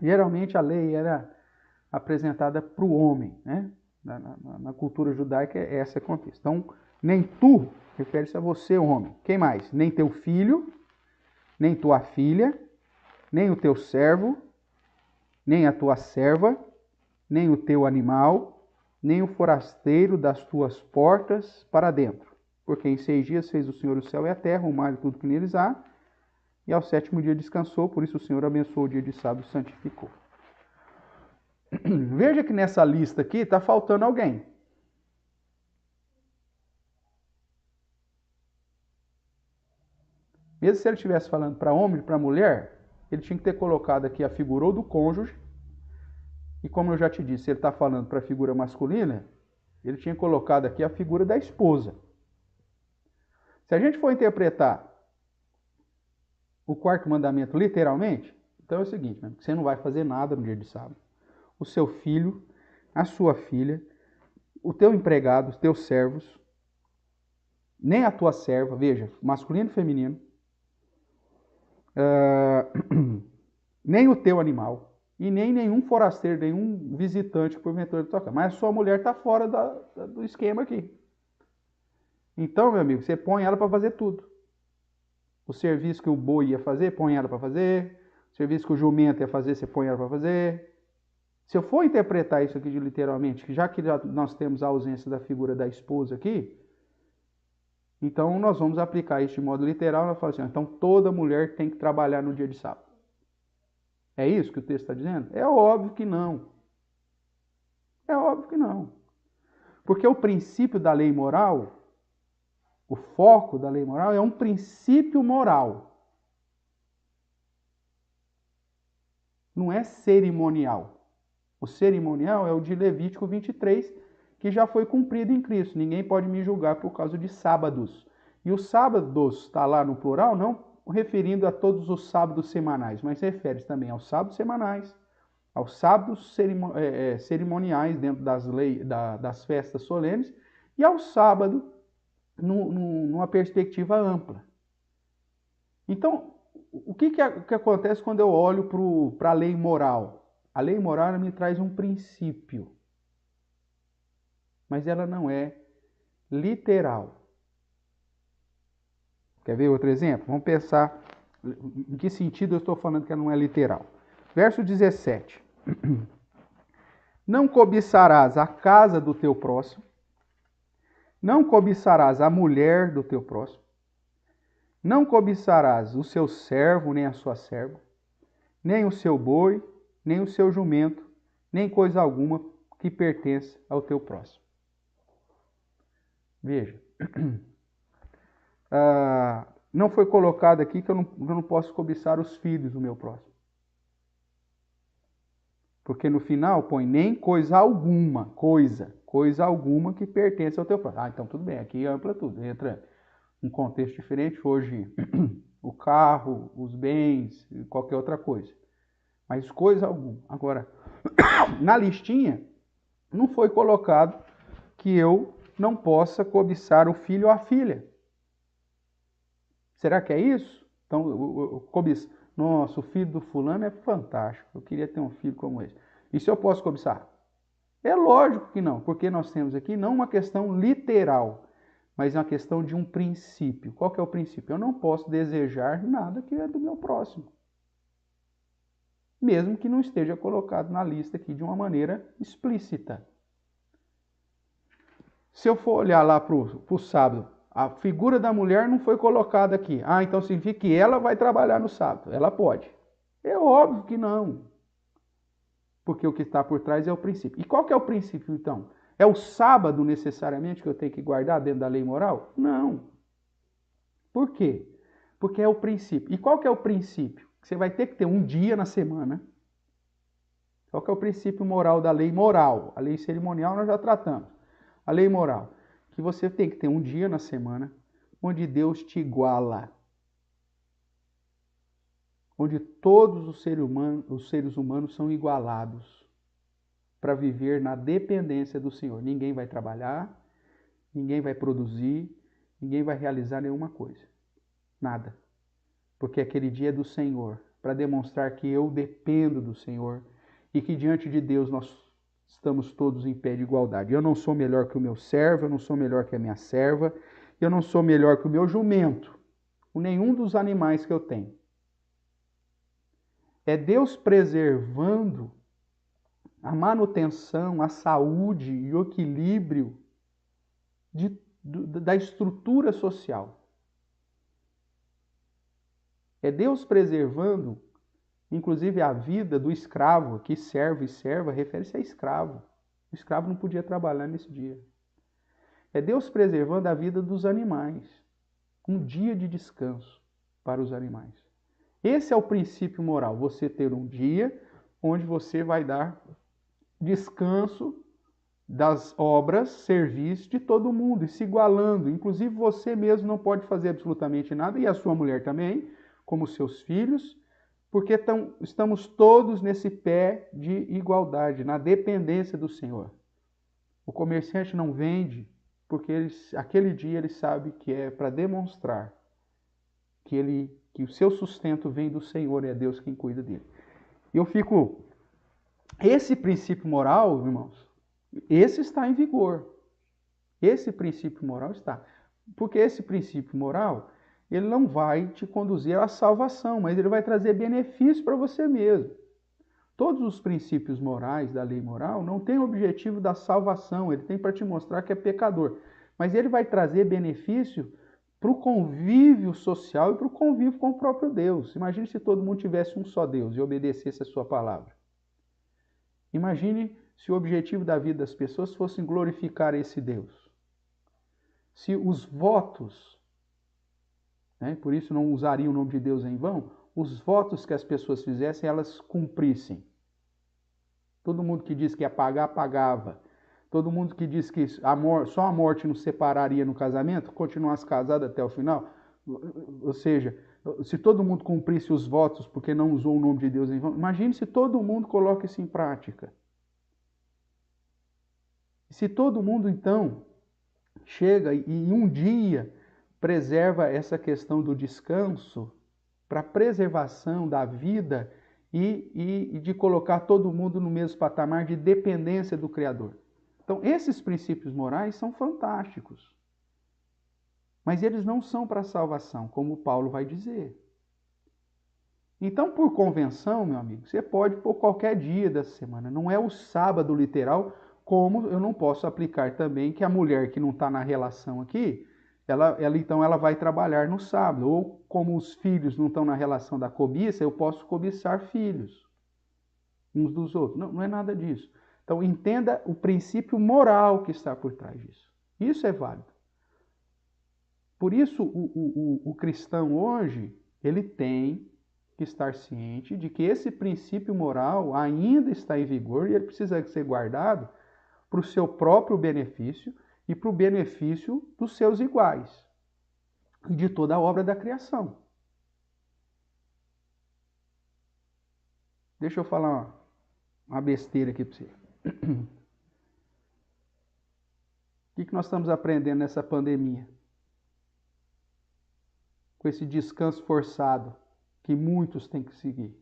Geralmente a lei era apresentada para o homem, né? Na cultura judaica é essa a contexto. Então, nem tu, refere-se a você, homem. Quem mais? Nem teu filho, nem tua filha, nem o teu servo, nem a tua serva, nem o teu animal, nem o forasteiro das tuas portas para dentro. Porque em 6 dias fez o Senhor o céu e a terra, o mar e tudo que neles há, e ao 7º dia descansou, por isso o Senhor abençoou o dia de sábado e santificou. Veja que nessa lista aqui está faltando alguém. Mesmo se ele estivesse falando para homem e para mulher, ele tinha que ter colocado aqui a figura ou do cônjuge. E como eu já te disse, ele está falando para a figura masculina, ele tinha colocado aqui a figura da esposa. Se a gente for interpretar o quarto mandamento literalmente, então é o seguinte, né? Você não vai fazer nada no dia de sábado. O seu filho, a sua filha, o teu empregado, os teus servos, nem a tua serva, veja, masculino e feminino, nem o teu animal, e nem nenhum forasteiro, nenhum visitante porventura de tua casa. Mas a sua mulher está fora do esquema aqui. Então, meu amigo, você põe ela para fazer tudo. O serviço que o boi ia fazer, põe ela para fazer. O serviço que o jumento ia fazer, você põe ela para fazer. Se eu for interpretar isso aqui de literalmente, já que nós temos a ausência da figura da esposa aqui, então nós vamos aplicar isso de modo literal. Nós falamos assim, então toda mulher tem que trabalhar no dia de sábado. É isso que o texto está dizendo? É óbvio que não. É óbvio que não. Porque o princípio da lei moral, o foco da lei moral é um princípio moral. Não é cerimonial. O cerimonial é o de Levítico 23, que já foi cumprido em Cristo. Ninguém pode me julgar por causa de sábados. E os sábados está lá no plural, não referindo a todos os sábados semanais, mas refere-se também aos sábados semanais, aos sábados cerimoniais dentro das festas solenes e ao sábado numa perspectiva ampla. Então, o que acontece quando eu olho para a lei moral? A lei moral me traz um princípio, mas ela não é literal. Quer ver outro exemplo? Vamos pensar em que sentido eu estou falando que ela não é literal. Verso 17. Não cobiçarás a casa do teu próximo, não cobiçarás a mulher do teu próximo, não cobiçarás o seu servo nem a sua serva, nem o seu boi, nem o seu jumento, nem coisa alguma que pertence ao teu próximo. Veja. Não foi colocado aqui que eu não posso cobiçar os filhos do meu próximo. Porque no final põe nem coisa alguma, coisa alguma que pertence ao teu próximo. Então tudo bem, aqui ampla tudo. Entra um contexto diferente hoje, o carro, os bens, qualquer outra coisa. Mas coisa alguma. Agora, na listinha, não foi colocado que eu não possa cobiçar o filho ou a filha. Será que é isso? Então, cobiça. Nossa, o filho do fulano é fantástico. Eu queria ter um filho como esse. Isso eu posso cobiçar? É lógico que não, porque nós temos aqui não uma questão literal, mas uma questão de um princípio. Qual que é o princípio? Eu não posso desejar nada que é do meu próximo. mesmo que não esteja colocado na lista aqui de uma maneira explícita. Se eu for olhar lá para o sábado, a figura da mulher não foi colocada aqui. Ah, então significa que ela vai trabalhar no sábado. Ela pode. É óbvio que não. Porque o que está por trás é o princípio. E qual que é o princípio, então? É o sábado necessariamente que eu tenho que guardar dentro da lei moral? Não. Por quê? Porque é o princípio. E qual que é o princípio? Você vai ter que ter um dia na semana. Qual que é o princípio moral da lei moral? A lei cerimonial nós já tratamos. A lei moral, que você tem que ter um dia na semana onde Deus te iguala. Onde todos os seres humanos são igualados para viver na dependência do Senhor. Ninguém vai trabalhar, ninguém vai produzir, ninguém vai realizar nenhuma coisa. Nada. Porque aquele dia é do Senhor, para demonstrar que eu dependo do Senhor e que diante de Deus nós estamos todos em pé de igualdade. Eu não sou melhor que o meu servo, eu não sou melhor que a minha serva, eu não sou melhor que o meu jumento, ou nenhum dos animais que eu tenho. É Deus preservando a manutenção, a saúde e o equilíbrio da estrutura social. É Deus preservando, inclusive, a vida do escravo, que servo e serva refere-se a escravo. O escravo não podia trabalhar nesse dia. É Deus preservando a vida dos animais. Um dia de descanso para os animais. Esse é o princípio moral. Você ter um dia onde você vai dar descanso das obras, serviços de todo mundo, e se igualando. Inclusive você mesmo não pode fazer absolutamente nada, e a sua mulher também, como seus filhos, porque estamos todos nesse pé de igualdade, na dependência do Senhor. O comerciante não vende porque aquele dia ele sabe que é para demonstrar que o seu sustento vem do Senhor e é Deus quem cuida dele. Esse princípio moral, irmãos, esse está em vigor. Esse princípio moral está. Porque esse princípio moral, ele não vai te conduzir à salvação, mas ele vai trazer benefício para você mesmo. Todos os princípios morais da lei moral não têm o objetivo da salvação, ele tem para te mostrar que é pecador. Mas ele vai trazer benefício para o convívio social e para o convívio com o próprio Deus. Imagine se todo mundo tivesse um só Deus e obedecesse a sua palavra. Imagine se o objetivo da vida das pessoas fosse glorificar esse Deus. Se os votos, por isso não usariam o nome de Deus em vão, os votos que as pessoas fizessem, elas cumprissem. Todo mundo que disse que ia pagar, pagava. Todo mundo que disse que só a morte nos separaria no casamento, continuasse casado até o final. Ou seja, se todo mundo cumprisse os votos porque não usou o nome de Deus em vão, imagine se todo mundo coloca isso em prática. Se todo mundo, então, chega e um dia preserva essa questão do descanso para a preservação da vida e de colocar todo mundo no mesmo patamar de dependência do Criador. Então, esses princípios morais são fantásticos. Mas eles não são para a salvação, como Paulo vai dizer. Então, por convenção, meu amigo, você pode pôr qualquer dia da semana. Não é o sábado literal, como eu não posso aplicar também que a mulher que não está na relação aqui, ela vai trabalhar no sábado. Ou como os filhos não estão na relação da cobiça, eu posso cobiçar filhos uns dos outros. Não é nada disso. Então, entenda o princípio moral que está por trás disso. Isso é válido. Por isso, o cristão hoje, ele tem que estar ciente de que esse princípio moral ainda está em vigor e ele precisa ser guardado para o seu próprio benefício e para o benefício dos seus iguais e de toda a obra da criação. Deixa eu falar uma besteira aqui para você. O que nós estamos aprendendo nessa pandemia? Com esse descanso forçado que muitos têm que seguir.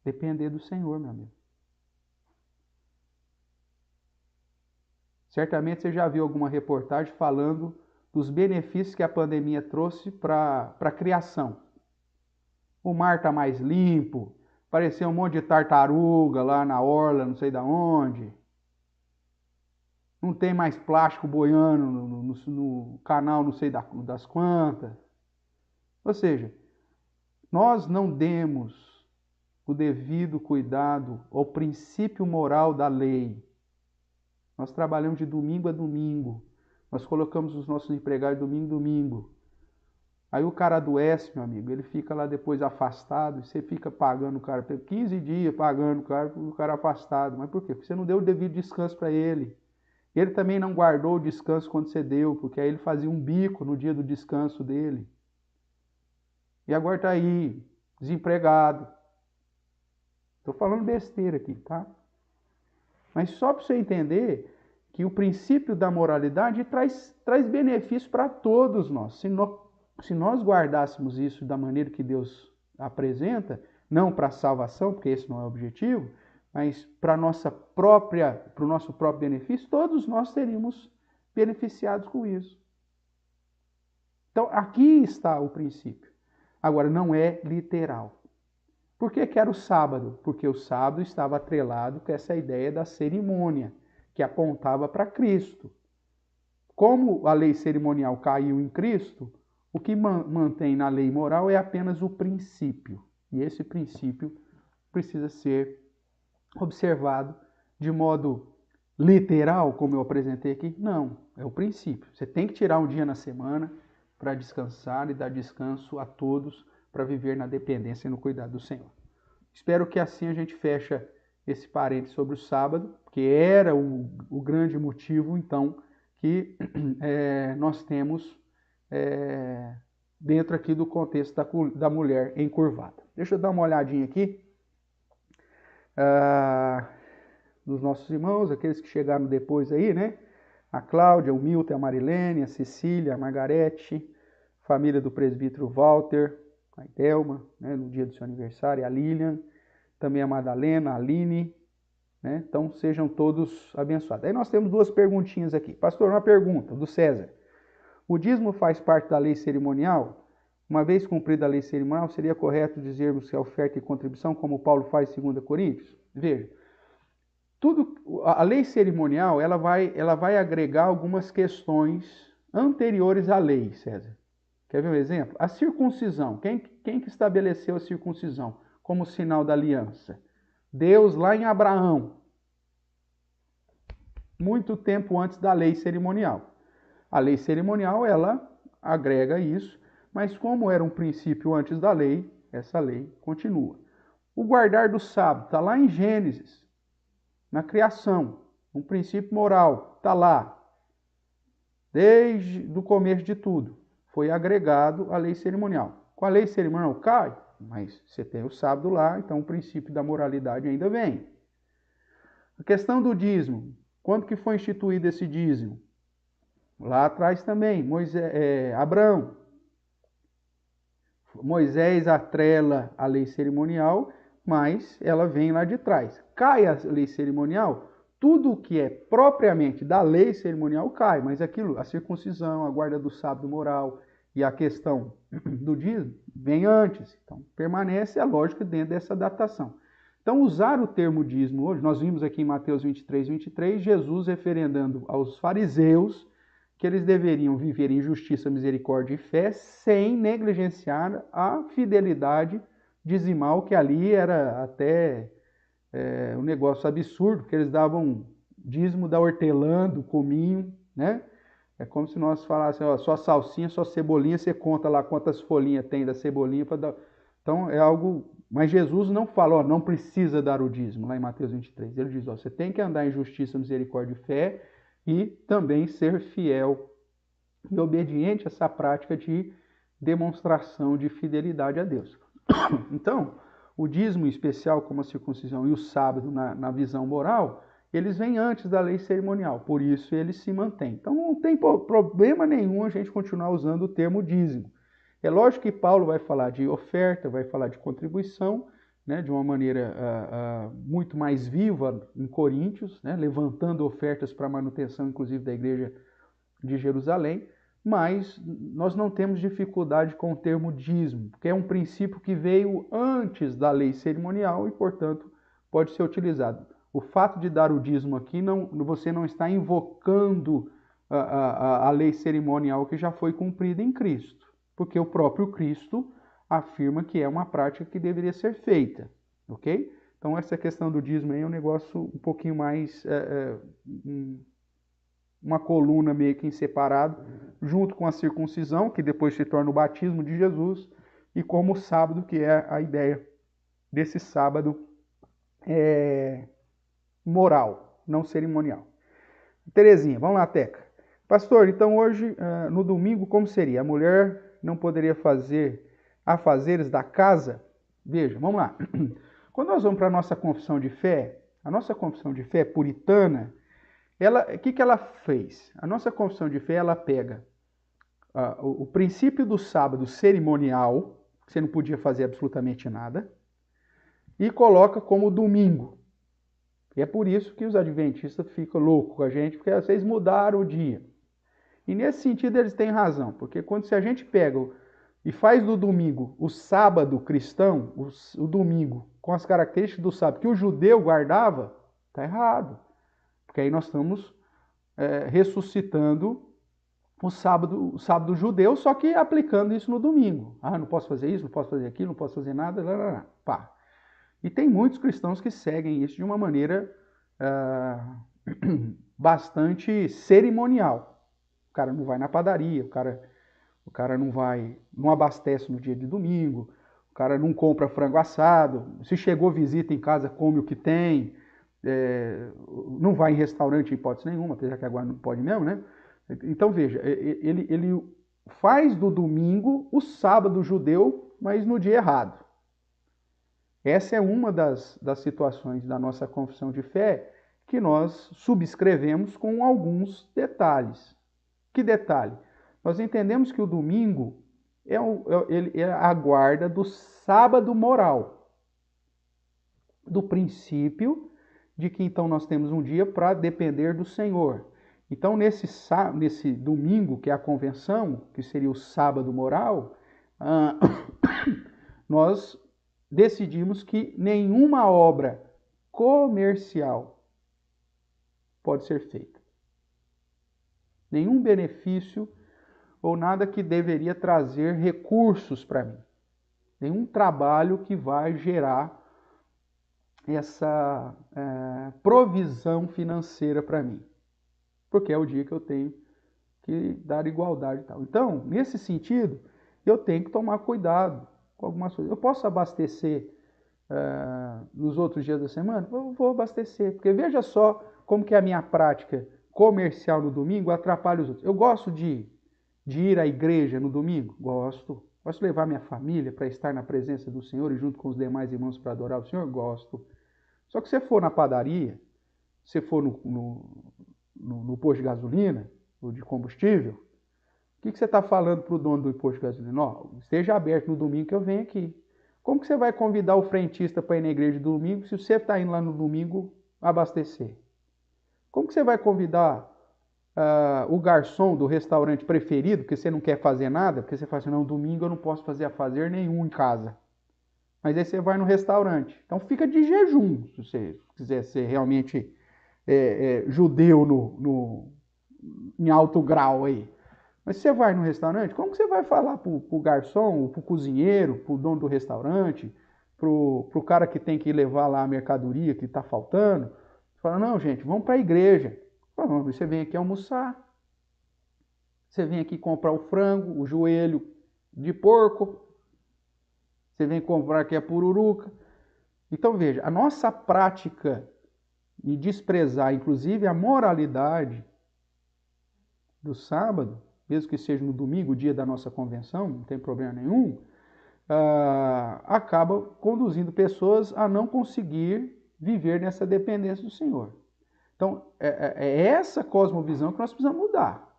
Depender do Senhor, meu amigo. Certamente você já viu alguma reportagem falando dos benefícios que a pandemia trouxe para a criação. O mar está mais limpo, Apareceu um monte de tartaruga lá na orla, não sei da onde. Não tem mais plástico boiando no canal, não sei das quantas. Ou seja, nós não demos o devido cuidado ao princípio moral da lei. Nós trabalhamos de domingo a domingo. Nós colocamos os nossos empregados de domingo a domingo. Aí o cara adoece, meu amigo, ele fica lá depois afastado, e você fica pagando o cara, 15 dias pagando o cara afastado. Mas por quê? Porque você não deu o devido descanso para ele. Ele também não guardou o descanso quando você deu, porque aí ele fazia um bico no dia do descanso dele. E agora está aí, desempregado. Estou falando besteira aqui, tá? Mas só para você entender que o princípio da moralidade traz benefício para todos nós. Se nós guardássemos isso da maneira que Deus apresenta, não para a salvação, porque esse não é o objetivo, mas para o nosso próprio benefício, todos nós seríamos beneficiados com isso. Então, aqui está o princípio. Agora, não é literal. Por que era o sábado? Porque o sábado estava atrelado com essa ideia da cerimônia, que apontava para Cristo. Como a lei cerimonial caiu em Cristo, o que mantém na lei moral é apenas o princípio. E esse princípio precisa ser observado de modo literal, como eu apresentei aqui? Não, é o princípio. Você tem que tirar um dia na semana para descansar e dar descanso a todos para viver na dependência e no cuidado do Senhor. Espero que assim a gente feche esse parênteses sobre o sábado, que era o grande motivo, então, que nós temos dentro aqui do contexto da mulher encurvada. Deixa eu dar uma olhadinha aqui dos nossos irmãos, aqueles que chegaram depois aí, né? A Cláudia, o Milton, a Marilene, a Cecília, a Margarete, família do presbítero Walter, a Idelma, né, no dia do seu aniversário, a Lilian, também a Madalena, a Aline, né? Então sejam todos abençoados. Aí nós temos duas perguntinhas aqui. Pastor, uma pergunta do César. O dízimo faz parte da lei cerimonial? Uma vez cumprida a lei cerimonial, seria correto dizermos que a oferta e contribuição, como Paulo faz em 2 Coríntios? Veja, a lei cerimonial ela vai agregar algumas questões anteriores à lei, César. Quer ver um exemplo? A circuncisão. Quem que estabeleceu a circuncisão como sinal da aliança? Deus lá em Abraão. Muito tempo antes da lei cerimonial. A lei cerimonial, ela agrega isso, mas como era um princípio antes da lei, essa lei continua. O guardar do sábado está lá em Gênesis, na criação, um princípio moral, está lá. Desde o começo de tudo, foi agregado à lei cerimonial. Com a lei cerimonial cai, mas você tem o sábado lá, então o princípio da moralidade ainda vem. A questão do dízimo, quando que foi instituído esse dízimo? Lá atrás também, Abraão. Moisés atrela a lei cerimonial, mas ela vem lá de trás. Cai a lei cerimonial, tudo o que é propriamente da lei cerimonial cai, mas aquilo, a circuncisão, a guarda do sábado moral e a questão do dízimo vem antes. Então, permanece a lógica dentro dessa adaptação. Então, usar o termo dízimo hoje, nós vimos aqui em Mateus 23, Jesus referendando aos fariseus que eles deveriam viver em justiça, misericórdia e fé sem negligenciar a fidelidade dizimal, que ali era até um negócio absurdo, porque eles davam dízimo da hortelã, do cominho, né? É como se nós falássemos, só salsinha, só cebolinha, você conta lá quantas folhinhas tem da cebolinha para dar. Então é algo. Mas Jesus não fala, não precisa dar o dízimo, lá em Mateus 23. Ele diz, você tem que andar em justiça, misericórdia e fé e também ser fiel e obediente a essa prática de demonstração de fidelidade a Deus. Então, o dízimo especial, como a circuncisão e o sábado na visão moral, eles vêm antes da lei cerimonial, por isso eles se mantêm. Então não tem problema nenhum a gente continuar usando o termo dízimo. É lógico que Paulo vai falar de oferta, vai falar de contribuição, né, de uma maneira muito mais viva em Coríntios, né, levantando ofertas para a manutenção, inclusive, da igreja de Jerusalém, mas nós não temos dificuldade com o termo dízimo, porque é um princípio que veio antes da lei cerimonial e, portanto, pode ser utilizado. O fato de dar o dízimo aqui, você não está invocando a lei cerimonial que já foi cumprida em Cristo, porque o próprio Cristo afirma que é uma prática que deveria ser feita, ok? Então essa questão do dízimo aí é um negócio um pouquinho mais, uma coluna meio que em separado, junto com a circuncisão, que depois se torna o batismo de Jesus, e como o sábado, que é a ideia desse sábado moral, não cerimonial. Terezinha, vamos lá, Teca. Pastor, então hoje, no domingo, como seria? A mulher não poderia fazer afazeres da casa? Veja, vamos lá. Quando nós vamos para a nossa confissão de fé puritana, o que ela fez? A nossa confissão de fé, ela pega o princípio do sábado cerimonial, que você não podia fazer absolutamente nada, e coloca como domingo. E é por isso que os adventistas ficam loucos com a gente, porque vocês mudaram o dia. E nesse sentido eles têm razão, porque se a gente pega e faz do domingo o sábado cristão, o domingo com as características do sábado que o judeu guardava, está errado. Porque aí nós estamos ressuscitando o sábado judeu, só que aplicando isso no domingo. Ah, não posso fazer isso, não posso fazer aquilo, não posso fazer nada, pá. E tem muitos cristãos que seguem isso de uma maneira bastante cerimonial. O cara não vai na padaria, o cara não abastece no dia de domingo, o cara não compra frango assado, se chegou visita em casa, come o que tem, não vai em restaurante em hipótese nenhuma, apesar que agora não pode mesmo, né? Então veja, ele faz do domingo o sábado judeu, mas no dia errado. Essa é uma das situações da nossa confissão de fé que nós subscrevemos com alguns detalhes. Que detalhe? Nós entendemos que o domingo é a guarda do sábado moral, do princípio de que então nós temos um dia para depender do Senhor. Então nesse domingo, que é a convenção, que seria o sábado moral, nós decidimos que nenhuma obra comercial pode ser feita. Nenhum benefício ou nada que deveria trazer recursos para mim. Nenhum trabalho que vai gerar essa provisão financeira para mim. Porque é o dia que eu tenho que dar igualdade e tal. Então, nesse sentido, eu tenho que tomar cuidado com algumas coisas. Eu posso abastecer nos outros dias da semana? Eu vou abastecer, porque veja só como que a minha prática comercial no domingo atrapalha os outros. Eu gosto de ir à igreja no domingo? Gosto. Gosto de levar minha família para estar na presença do Senhor e junto com os demais irmãos para adorar o Senhor? Gosto. Só que se você for na padaria, se for no posto de gasolina, ou de combustível, o que você está falando para o dono do posto de gasolina? Ó, esteja aberto no domingo que eu venho aqui. Como que você vai convidar o frentista para ir na igreja no domingo se você está indo lá no domingo abastecer? Como que você vai convidar o garçom do restaurante preferido, porque você não quer fazer nada, porque você fala assim, não, domingo eu não posso fazer nenhum em casa. Mas aí você vai no restaurante. Então fica de jejum, se você quiser ser realmente judeu em alto grau aí. Mas você vai no restaurante, como que você vai falar para o garçom, para o cozinheiro, para o dono do restaurante, para o cara que tem que levar lá a mercadoria que está faltando? Você fala, não, gente, vamos para a igreja. Não, você vem aqui almoçar. Você vem aqui comprar o frango, o joelho de porco. Você vem comprar aqui a pururuca. Então veja, a nossa prática de desprezar, inclusive, a moralidade do sábado, mesmo que seja no domingo, o dia da nossa convenção, não tem problema nenhum, acaba conduzindo pessoas a não conseguir viver nessa dependência do Senhor. Então, é essa cosmovisão que nós precisamos mudar.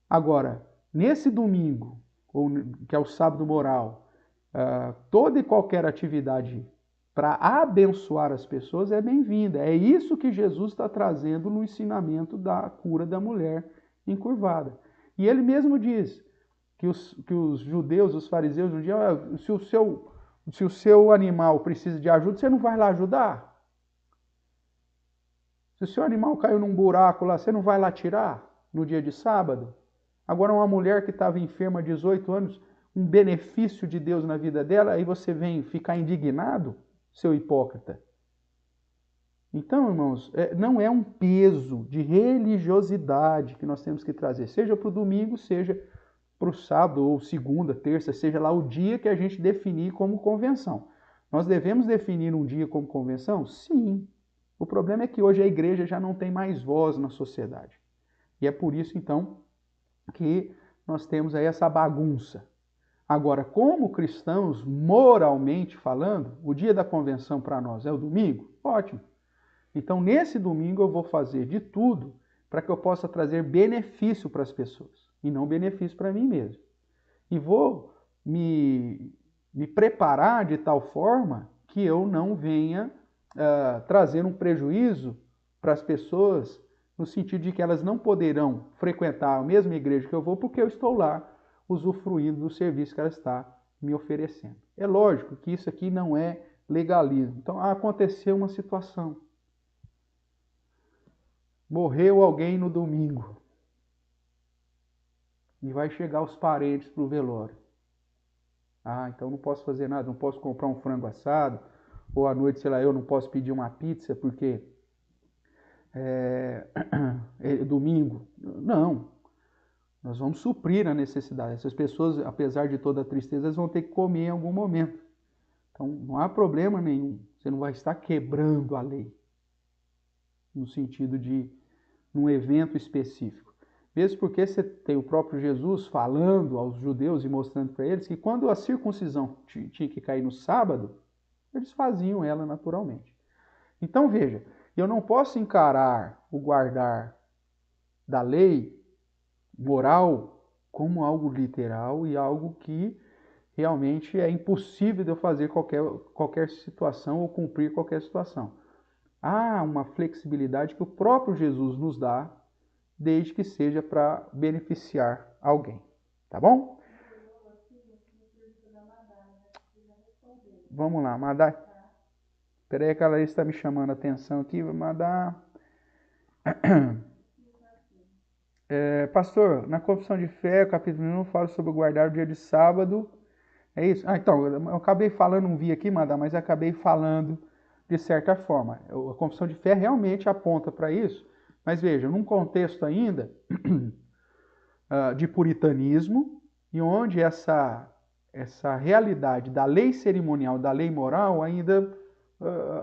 Agora, nesse domingo, que é o sábado moral, toda e qualquer atividade para abençoar as pessoas é bem-vinda. É isso que Jesus está trazendo no ensinamento da cura da mulher encurvada. E ele mesmo diz que os judeus, os fariseus, um dia, se o seu animal precisa de ajuda, você não vai lá ajudar? Se o seu animal caiu num buraco lá, você não vai lá tirar no dia de sábado? Agora, uma mulher que estava enferma há 18 anos, um benefício de Deus na vida dela, aí você vem ficar indignado, seu hipócrita. Então, irmãos, não é um peso de religiosidade que nós temos que trazer, seja para o domingo, seja para o sábado, ou segunda, terça, seja lá o dia que a gente definir como convenção. Nós devemos definir um dia como convenção? Sim. O problema é que hoje a igreja já não tem mais voz na sociedade. E é por isso, então, que nós temos aí essa bagunça. Agora, como cristãos, moralmente falando, o dia da convenção para nós é o domingo? Ótimo. Então, nesse domingo eu vou fazer de tudo para que eu possa trazer benefício para as pessoas e não benefício para mim mesmo. E vou me preparar de tal forma que eu não venha trazer um prejuízo para as pessoas no sentido de que elas não poderão frequentar a mesma igreja que eu vou porque eu estou lá usufruindo do serviço que ela está me oferecendo. É lógico que isso aqui não é legalismo. Então, aconteceu uma situação. Morreu alguém no domingo. E vai chegar os parentes para o velório. Então não posso fazer nada, não posso comprar um frango assado, ou à noite, sei lá, eu não posso pedir uma pizza porque é domingo. Não. Nós vamos suprir a necessidade. Essas pessoas, apesar de toda a tristeza, elas vão ter que comer em algum momento. Então não há problema nenhum. Você não vai estar quebrando a lei. No sentido de num evento específico. Mesmo porque você tem o próprio Jesus falando aos judeus e mostrando para eles que quando a circuncisão tinha que cair no sábado, eles faziam ela naturalmente. Então veja, eu não posso encarar o guardar da lei moral como algo literal e algo que realmente é impossível de eu fazer qualquer situação ou cumprir qualquer situação. Há uma flexibilidade que o próprio Jesus nos dá, desde que seja para beneficiar alguém. Tá bom? Vamos lá, Madá. Espera aí que a Larissa está me chamando a atenção aqui. Madá. Pastor, na Confissão de Fé, capítulo 1, fala sobre guardar o dia de sábado. É isso? Então, eu acabei falando, não vi aqui, Madá, mas acabei falando de certa forma. A Confissão de Fé realmente aponta para isso. Mas veja, num contexto ainda de puritanismo, e onde essa realidade da lei cerimonial, da lei moral, ainda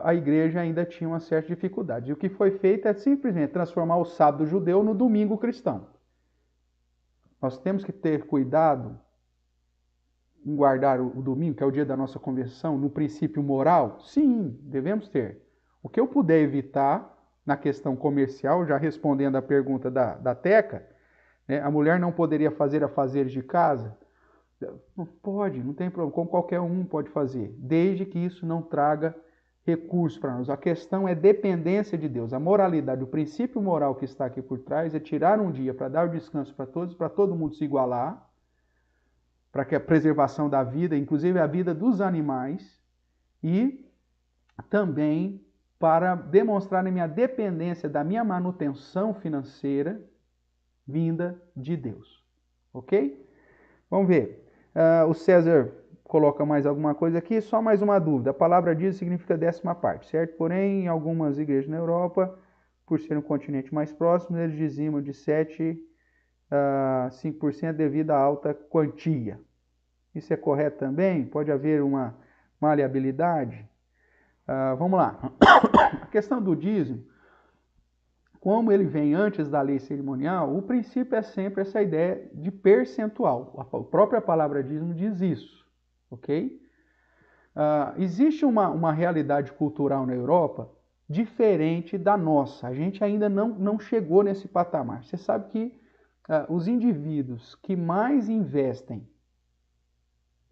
a igreja ainda tinha uma certa dificuldade. E o que foi feito é simplesmente transformar o sábado judeu no domingo cristão. Nós temos que ter cuidado em guardar o domingo, que é o dia da nossa conversão, no princípio moral? Sim, devemos ter. O que eu puder evitar na questão comercial, já respondendo à pergunta da Teca, né, a mulher não poderia fazer afazeres de casa? Pode, não tem problema, como qualquer um pode fazer, desde que isso não traga recurso para nós. A questão é dependência de Deus. A moralidade, o princípio moral que está aqui por trás é tirar um dia para dar o descanso para todos, para todo mundo se igualar, para que a preservação da vida, inclusive a vida dos animais, e também para demonstrar a minha dependência da minha manutenção financeira vinda de Deus. Ok? Vamos ver. O César coloca mais alguma coisa aqui, só mais uma dúvida. A palavra dízimo significa 10ª parte, certo? Porém, em algumas igrejas na Europa, por ser um continente mais próximo, eles dizimam de 7% a 5% devido à alta quantia. Isso é correto também? Pode haver uma maleabilidade? Vamos lá. A questão do dízimo, como ele vem antes da lei cerimonial, o princípio é sempre essa ideia de percentual. A própria palavra dízimo diz isso, ok? Existe uma realidade cultural na Europa diferente da nossa. A gente ainda não chegou nesse patamar. Você sabe que os indivíduos que mais investem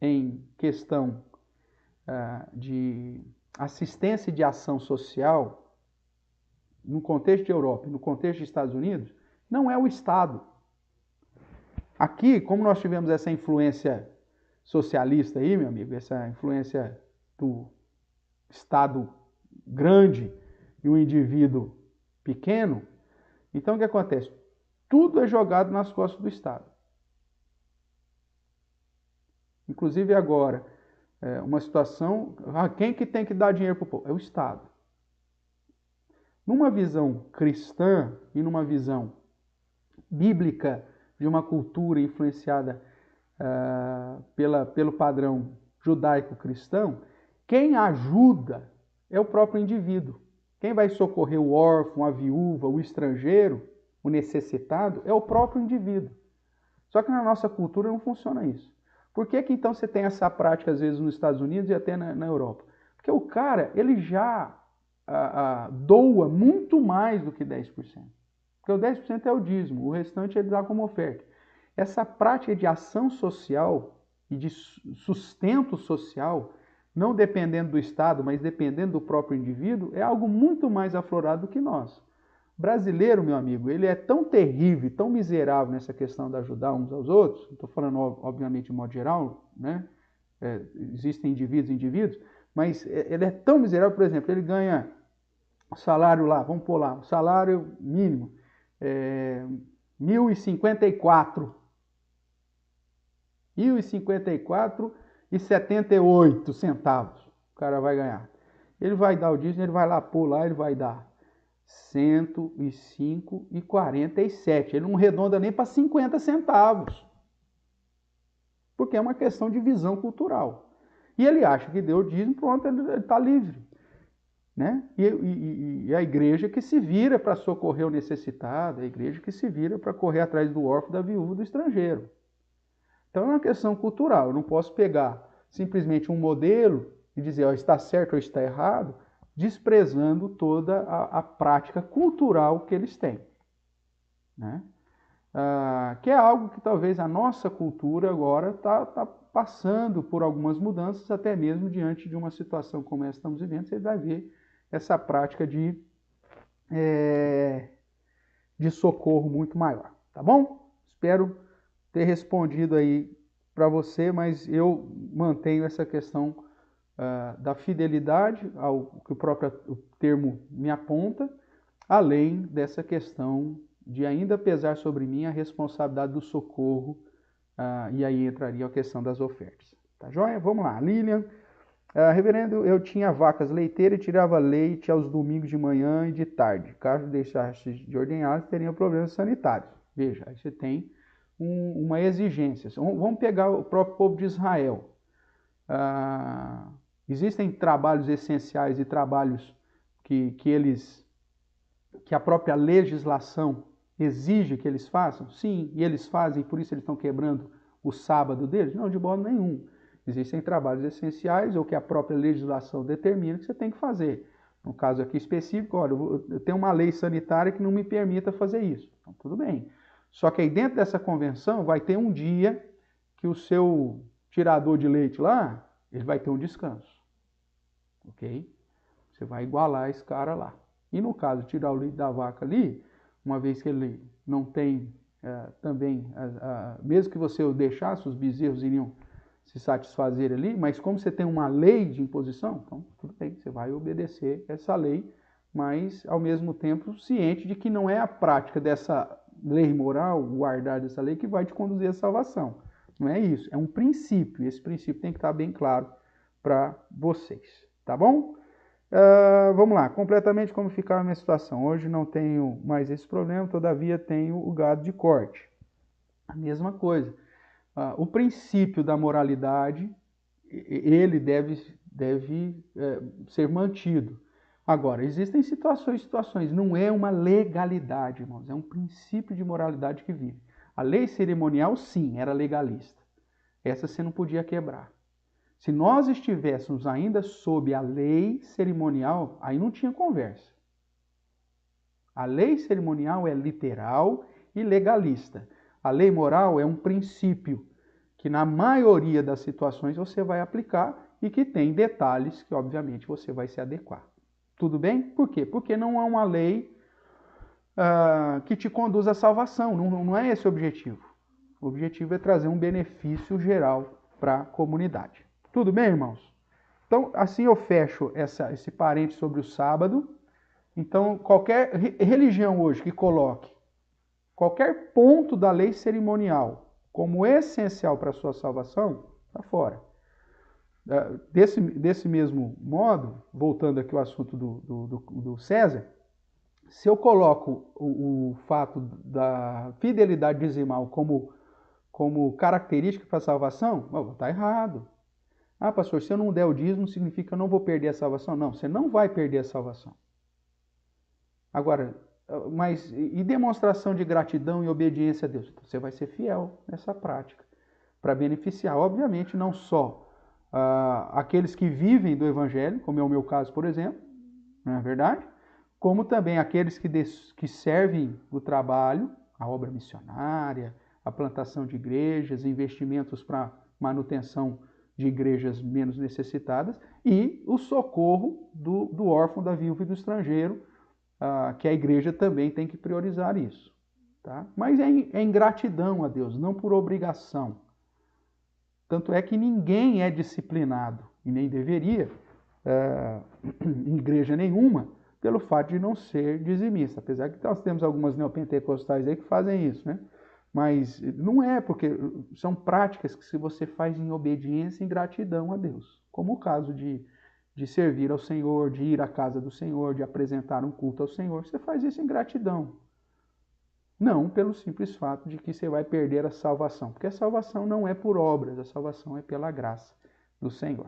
em questão de assistência e de ação social, no contexto de Europa e no contexto dos Estados Unidos, não é o Estado. Aqui, como nós tivemos essa influência socialista aí, meu amigo, essa influência do Estado grande e o indivíduo pequeno, então o que acontece? Tudo é jogado nas costas do Estado. Inclusive agora, uma situação, quem que tem que dar dinheiro para o povo? É o Estado. Numa visão cristã e numa visão bíblica de uma cultura influenciada pelo padrão judaico-cristão, quem ajuda é o próprio indivíduo. Quem vai socorrer o órfão, a viúva, o estrangeiro, o necessitado, é o próprio indivíduo. Só que na nossa cultura não funciona isso. Por que que então você tem essa prática, às vezes, nos Estados Unidos e até na Europa? Porque o cara, ele já doa muito mais do que 10%. Porque o 10% é o dízimo, o restante ele dá como oferta. Essa prática de ação social e de sustento social, não dependendo do Estado, mas dependendo do próprio indivíduo, é algo muito mais aflorado do que nós. Brasileiro, meu amigo, ele é tão terrível, tão miserável nessa questão de ajudar uns aos outros, estou falando obviamente de modo geral, né? Existem indivíduos, mas ele é tão miserável, por exemplo, ele ganha salário lá, vamos pôr lá, salário mínimo, 1.054 e 78 centavos o cara vai ganhar. Ele vai dar o dízimo, ele vai lá pôr lá, ele vai dar 105,47. Ele não redonda nem para 50 centavos. Porque é uma questão de visão cultural. E ele acha que deu o dízimo, pronto, ele está livre. Né? E a igreja que se vira para socorrer o necessitado, a igreja que se vira para correr atrás do órfão, da viúva, do estrangeiro. Então é uma questão cultural. Eu não posso pegar simplesmente um modelo e dizer está certo ou está errado, desprezando toda a prática cultural que eles têm. Né? Que é algo que talvez a nossa cultura agora está passando por algumas mudanças, até mesmo diante de uma situação como essa que estamos vivendo, você vai ver essa prática de socorro muito maior. Tá bom? Espero ter respondido aí para você, mas eu mantenho essa questão da fidelidade ao que o próprio termo me aponta, além dessa questão de ainda pesar sobre mim a responsabilidade do socorro, e aí entraria a questão das ofertas. Tá joia? Vamos lá. Lilian, reverendo, eu tinha vacas leiteiras e tirava leite aos domingos de manhã e de tarde. Caso deixasse de ordenhá-las, teriam problemas sanitários. Veja, aí você tem uma exigência. Vamos pegar o próprio povo de Israel. Existem trabalhos essenciais e trabalhos que a própria legislação exige que eles façam? Sim, e eles fazem, por isso eles estão quebrando o sábado deles? Não, de modo nenhum. Existem trabalhos essenciais ou que a própria legislação determina que você tem que fazer. No caso aqui específico, olha, eu tenho uma lei sanitária que não me permita fazer isso. Então, tudo bem. Só que aí dentro dessa convenção vai ter um dia que o seu tirador de leite lá, ele vai ter um descanso. Ok? Você vai igualar esse cara lá. E no caso, tirar o leite da vaca ali, uma vez que ele não tem também, mesmo que você o deixasse, os bezerros iriam se satisfazer ali, mas como você tem uma lei de imposição, então tudo bem, você vai obedecer essa lei, mas ao mesmo tempo ciente de que não é a prática dessa lei moral, guardar dessa lei, que vai te conduzir à salvação. Não é isso, é um princípio, e esse princípio tem que estar bem claro para vocês, tá bom? Vamos lá, completamente como ficava a minha situação. Hoje não tenho mais esse problema, todavia tenho o gado de corte. A mesma coisa. O princípio da moralidade, ele deve ser mantido. Agora, existem situações, não é uma legalidade, irmãos, é um princípio de moralidade que vive. A lei cerimonial, sim, era legalista. Essa você não podia quebrar. Se nós estivéssemos ainda sob a lei cerimonial, aí não tinha conversa. A lei cerimonial é literal e legalista. A lei moral é um princípio que na maioria das situações você vai aplicar e que tem detalhes que obviamente você vai se adequar. Tudo bem? Por quê? Porque não é uma lei que te conduz à salvação, não é esse o objetivo. O objetivo é trazer um benefício geral para a comunidade. Tudo bem, irmãos? Então, assim eu fecho esse parênteses sobre o sábado. Então, qualquer religião hoje que coloque qualquer ponto da lei cerimonial como essencial para a sua salvação, está fora. Desse mesmo modo, voltando aqui ao assunto do César, se eu coloco o fato da fidelidade dizimal como característica para a salvação, está errado. Ah, pastor, se eu não der o dízimo, significa que eu não vou perder a salvação? Não, você não vai perder a salvação. Agora, mas e demonstração de gratidão e obediência a Deus? Então, você vai ser fiel nessa prática para beneficiar, obviamente, não só aqueles que vivem do Evangelho, como é o meu caso, por exemplo, não é verdade? Como também aqueles que servem o trabalho, a obra missionária, a plantação de igrejas, investimentos para manutenção de igrejas menos necessitadas e o socorro do órfão, da viúva e do estrangeiro, que a igreja também tem que priorizar isso. Tá? Mas é em gratidão a Deus, não por obrigação. Tanto é que ninguém é disciplinado, e nem deveria, em igreja nenhuma, pelo fato de não ser dizimista. Apesar que nós temos algumas neopentecostais aí que fazem isso, né? Mas não é, porque são práticas que se você faz em obediência e gratidão a Deus. Como o caso de servir ao Senhor, de ir à casa do Senhor, de apresentar um culto ao Senhor. Você faz isso em gratidão. Não pelo simples fato de que você vai perder a salvação. Porque a salvação não é por obras, a salvação é pela graça do Senhor.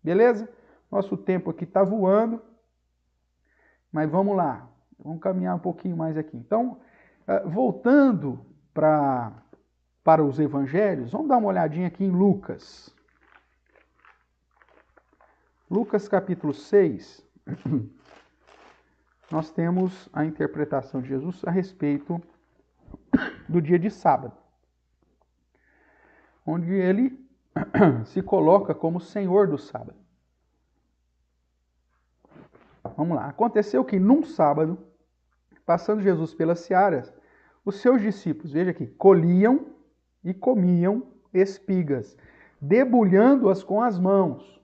Beleza? Nosso tempo aqui está voando. Mas vamos lá. Vamos caminhar um pouquinho mais aqui. Então, voltando para os evangelhos, vamos dar uma olhadinha aqui em Lucas. Lucas capítulo 6, nós temos a interpretação de Jesus a respeito do dia de sábado, onde ele se coloca como Senhor do sábado. Vamos lá. Aconteceu que num sábado, passando Jesus pelas searas, os seus discípulos, veja aqui, colhiam e comiam espigas, debulhando-as com as mãos.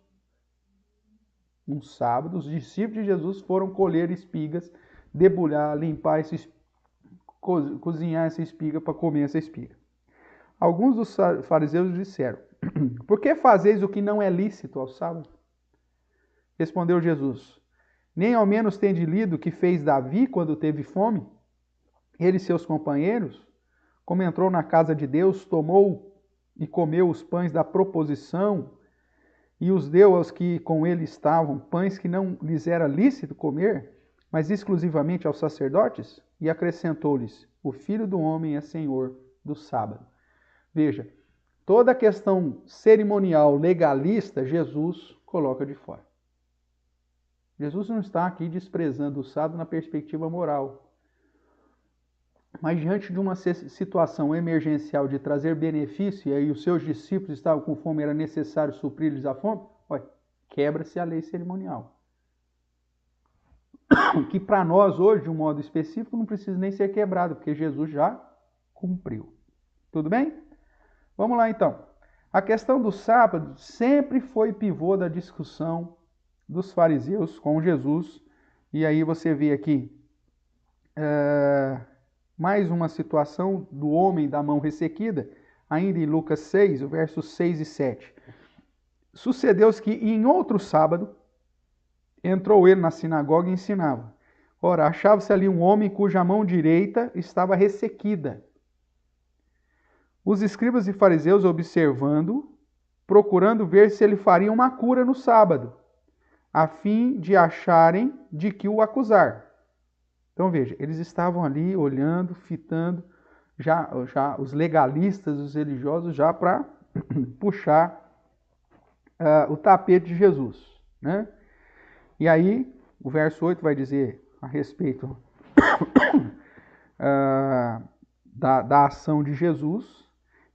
Um sábado, os discípulos de Jesus foram colher espigas, debulhar, limpar, cozinhar essa espiga para comer essa espiga. Alguns dos fariseus disseram: por que fazeis o que não é lícito ao sábado? Respondeu Jesus: nem ao menos tende lido o que fez Davi quando teve fome? Ele e seus companheiros, como entrou na casa de Deus, tomou e comeu os pães da proposição, e os deu aos que com ele estavam, pães que não lhes era lícito comer, mas exclusivamente aos sacerdotes, e acrescentou-lhes: o Filho do Homem é Senhor do sábado. Veja, toda a questão cerimonial legalista, Jesus coloca de fora. Jesus não está aqui desprezando o sábado na perspectiva moral. Mas diante de uma situação emergencial de trazer benefício, e aí os seus discípulos estavam com fome, era necessário suprir-lhes a fome, quebra-se a lei cerimonial. Que para nós hoje, de um modo específico, não precisa nem ser quebrado, porque Jesus já cumpriu. Tudo bem? Vamos lá então. A questão do sábado sempre foi pivô da discussão dos fariseus com Jesus. E aí você vê aqui mais uma situação do homem da mão ressequida, ainda em Lucas 6, versos 6 e 7. Sucedeu-se que em outro sábado entrou ele na sinagoga e ensinava. Ora, achava-se ali um homem cuja mão direita estava ressequida. Os escribas e fariseus, observando, procurando ver se ele faria uma cura no sábado, a fim de acharem de que o acusar. Então veja, eles estavam ali olhando, fitando, já os legalistas, os religiosos, já para puxar o tapete de Jesus, né? E aí, o verso 8 vai dizer a respeito da ação de Jesus.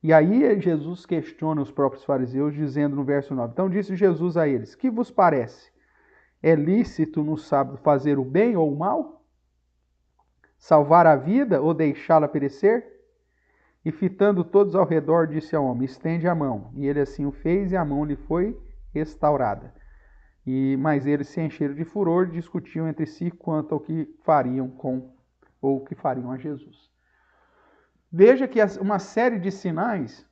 E aí Jesus questiona os próprios fariseus, dizendo no verso 9: então disse Jesus a eles: que vos parece? É lícito no sábado fazer o bem ou o mal? Salvar a vida ou deixá-la perecer? E fitando todos ao redor, disse ao homem: estende a mão. E ele assim o fez, e a mão lhe foi restaurada. Mas eles se encheram de furor e discutiam entre si quanto ao que fariam ou que fariam a Jesus. Veja que uma série de sinais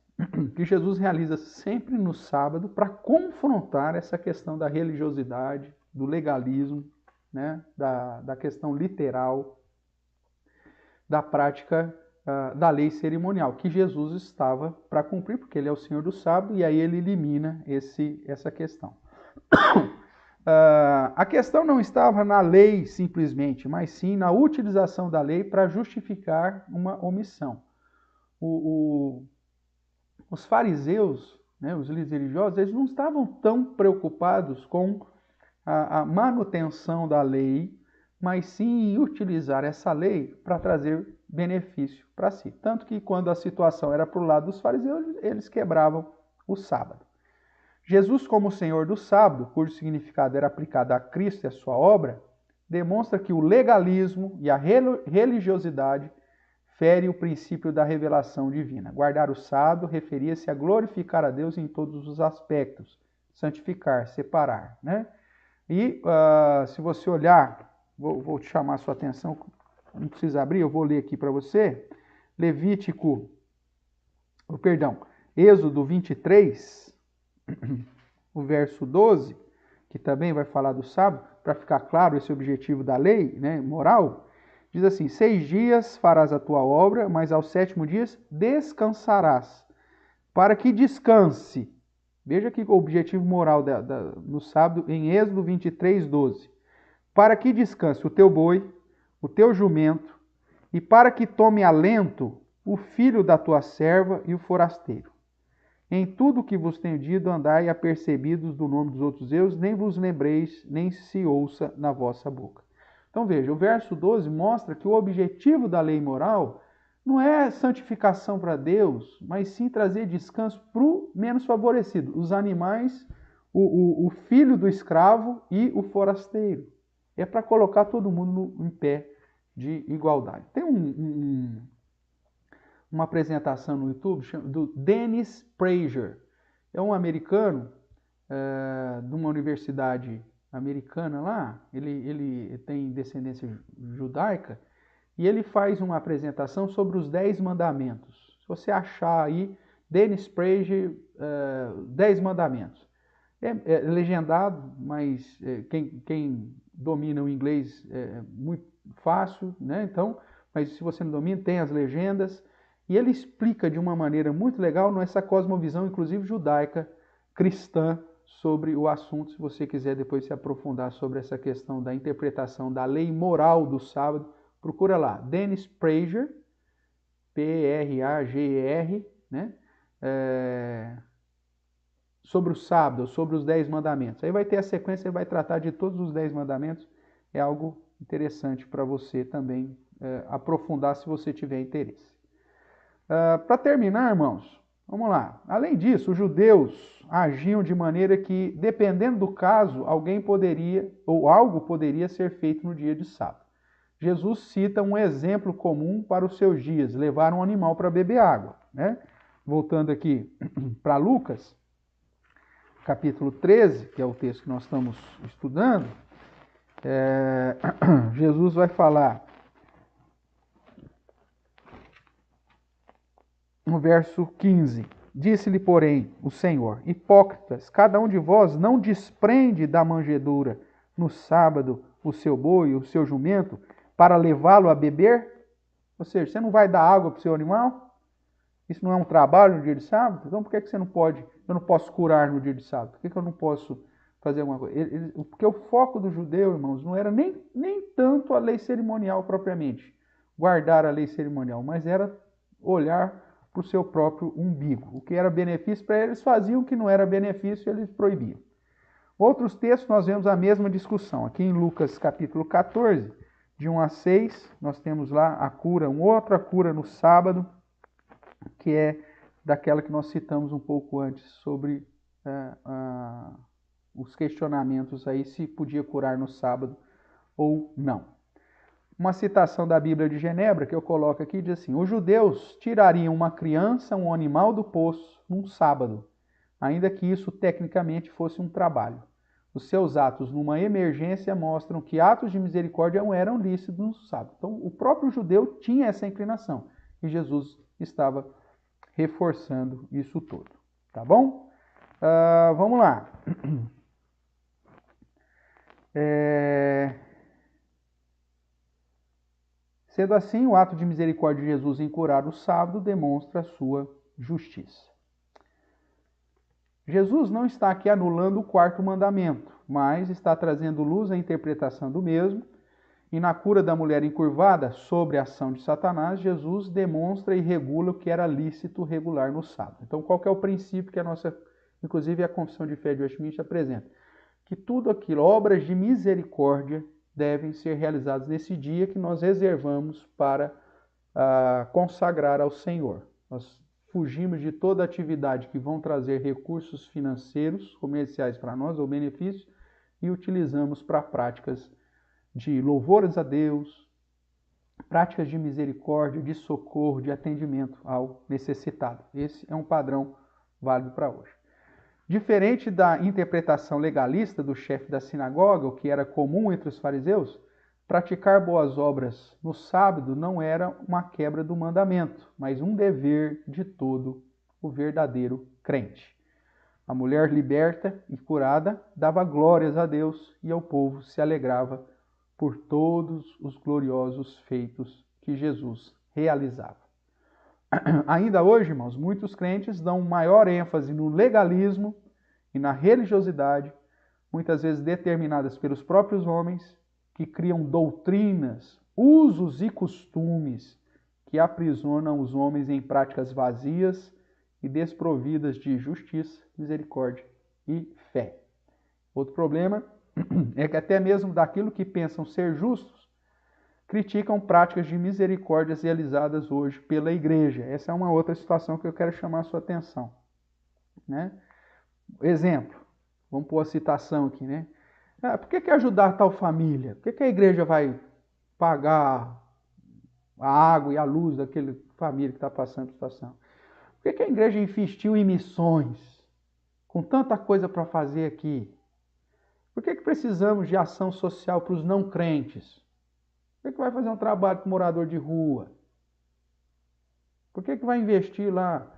que Jesus realiza sempre no sábado para confrontar essa questão da religiosidade, do legalismo, né, da questão literal, da prática da lei cerimonial, que Jesus estava para cumprir, porque ele é o Senhor do sábado, e aí ele elimina essa questão. A questão não estava na lei simplesmente, mas sim na utilização da lei para justificar uma omissão. Os fariseus, né, os líderes religiosos, eles não estavam tão preocupados com a manutenção da lei, mas sim em utilizar essa lei para trazer benefício para si. Tanto que quando a situação era para o lado dos fariseus, eles quebravam o sábado. Jesus, como Senhor do sábado, cujo significado era aplicado a Cristo e a sua obra, demonstra que o legalismo e a religiosidade fere o princípio da revelação divina. Guardar o sábado referia-se a glorificar a Deus em todos os aspectos, santificar, separar, né? E se você olhar, vou te chamar a sua atenção, não precisa abrir, eu vou ler aqui para você, Êxodo 23, o verso 12, que também vai falar do sábado, para ficar claro esse objetivo da lei, né, moral, diz assim: 6 dias farás a tua obra, mas ao 7º dia descansarás, para que descanse. Veja que o objetivo moral no sábado, em Êxodo 23, 12. Para que descanse o teu boi, o teu jumento, e para que tome alento o filho da tua serva e o forasteiro. Em tudo o que vos tenho dito, andai apercebidos do nome dos outros deuses, nem vos lembreis, nem se ouça na vossa boca. Então veja, o verso 12 mostra que o objetivo da lei moral não é santificação para Deus, mas sim trazer descanso para o menos favorecido, os animais, o filho do escravo e o forasteiro. É para colocar todo mundo em pé de igualdade. Tem uma apresentação no YouTube do Dennis Prager. É um americano de uma universidade americana lá, ele tem descendência judaica, e ele faz uma apresentação sobre os 10 mandamentos. Se você achar aí, Dennis Prager, 10 mandamentos. É legendado, mas quem domina o inglês é muito fácil, né? Então, mas se você não domina, tem as legendas. E ele explica de uma maneira muito legal nessa cosmovisão, inclusive judaica, cristã, sobre o assunto, se você quiser depois se aprofundar sobre essa questão da interpretação da lei moral do sábado, procura lá, Dennis Prager, P-R-A-G-E-R, né? Sobre o sábado, sobre os 10 mandamentos. Aí vai ter a sequência, ele vai tratar de todos os 10 mandamentos, é algo interessante para você também aprofundar se você tiver interesse. Para terminar, irmãos, vamos lá. Além disso, os judeus agiam de maneira que, dependendo do caso, alguém poderia ou algo poderia ser feito no dia de sábado. Jesus cita um exemplo comum para os seus dias: levar um animal para beber água, né? Voltando aqui para Lucas, capítulo 13, que é o texto que nós estamos estudando, Jesus vai falar no verso 15: disse-lhe, porém, o Senhor: hipócritas, cada um de vós não desprende da manjedoura no sábado o seu boi, o seu jumento, para levá-lo a beber? Ou seja, você não vai dar água para o seu animal? Isso não é um trabalho no dia de sábado? Então por que você não pode? Eu não posso curar no dia de sábado? Por que eu não posso fazer alguma coisa? Porque o foco do judeu, irmãos, não era nem tanto a lei cerimonial propriamente, guardar a lei cerimonial, mas era olhar para o seu próprio umbigo. O que era benefício para eles faziam, o que não era benefício eles proibiam. Outros textos nós vemos a mesma discussão. Aqui em Lucas capítulo 14, de 1 a 6, nós temos lá a cura, uma outra cura no sábado, que é daquela que nós citamos um pouco antes, sobre os questionamentos aí se podia curar no sábado ou não. Uma citação da Bíblia de Genebra que eu coloco aqui diz assim: os judeus tirariam uma criança, um animal do poço num sábado, ainda que isso tecnicamente fosse um trabalho. Os seus atos numa emergência mostram que atos de misericórdia não eram lícitos no sábado. Então, o próprio judeu tinha essa inclinação e Jesus estava reforçando isso tudo. Tá bom? Vamos lá. Sendo assim, o ato de misericórdia de Jesus em curar o sábado demonstra a sua justiça. Jesus não está aqui anulando o quarto mandamento, mas está trazendo luz à interpretação do mesmo. E na cura da mulher encurvada, sobre a ação de Satanás, Jesus demonstra e regula o que era lícito regular no sábado. Então, qual que é o princípio que inclusive a Confissão de Fé de Westminster apresenta? Que tudo aquilo, obras de misericórdia, devem ser realizadas nesse dia que nós reservamos para consagrar ao Senhor. Nós fugimos de toda atividade que vão trazer recursos financeiros, comerciais para nós, ou benefícios, e utilizamos para práticas de louvores a Deus, práticas de misericórdia, de socorro, de atendimento ao necessitado. Esse é um padrão válido para hoje. Diferente da interpretação legalista do chefe da sinagoga, o que era comum entre os fariseus, praticar boas obras no sábado não era uma quebra do mandamento, mas um dever de todo o verdadeiro crente. A mulher liberta e curada dava glórias a Deus e ao povo se alegrava por todos os gloriosos feitos que Jesus realizava. Ainda hoje, irmãos, muitos crentes dão maior ênfase no legalismo e na religiosidade, muitas vezes determinadas pelos próprios homens, que criam doutrinas, usos e costumes que aprisionam os homens em práticas vazias e desprovidas de justiça, misericórdia e fé. Outro problema é que até mesmo daquilo que pensam ser justos, criticam práticas de misericórdias realizadas hoje pela igreja. Essa é uma outra situação que eu quero chamar a sua atenção. Né? Exemplo, vamos pôr a citação aqui, né? Por que ajudar tal família? Por que a igreja vai pagar a água e a luz daquela família que está passando por situação? Por que a igreja investiu em missões, com tanta coisa para fazer aqui? Por que precisamos de ação social para os não crentes? Por que vai fazer um trabalho com morador de rua? Por que vai investir lá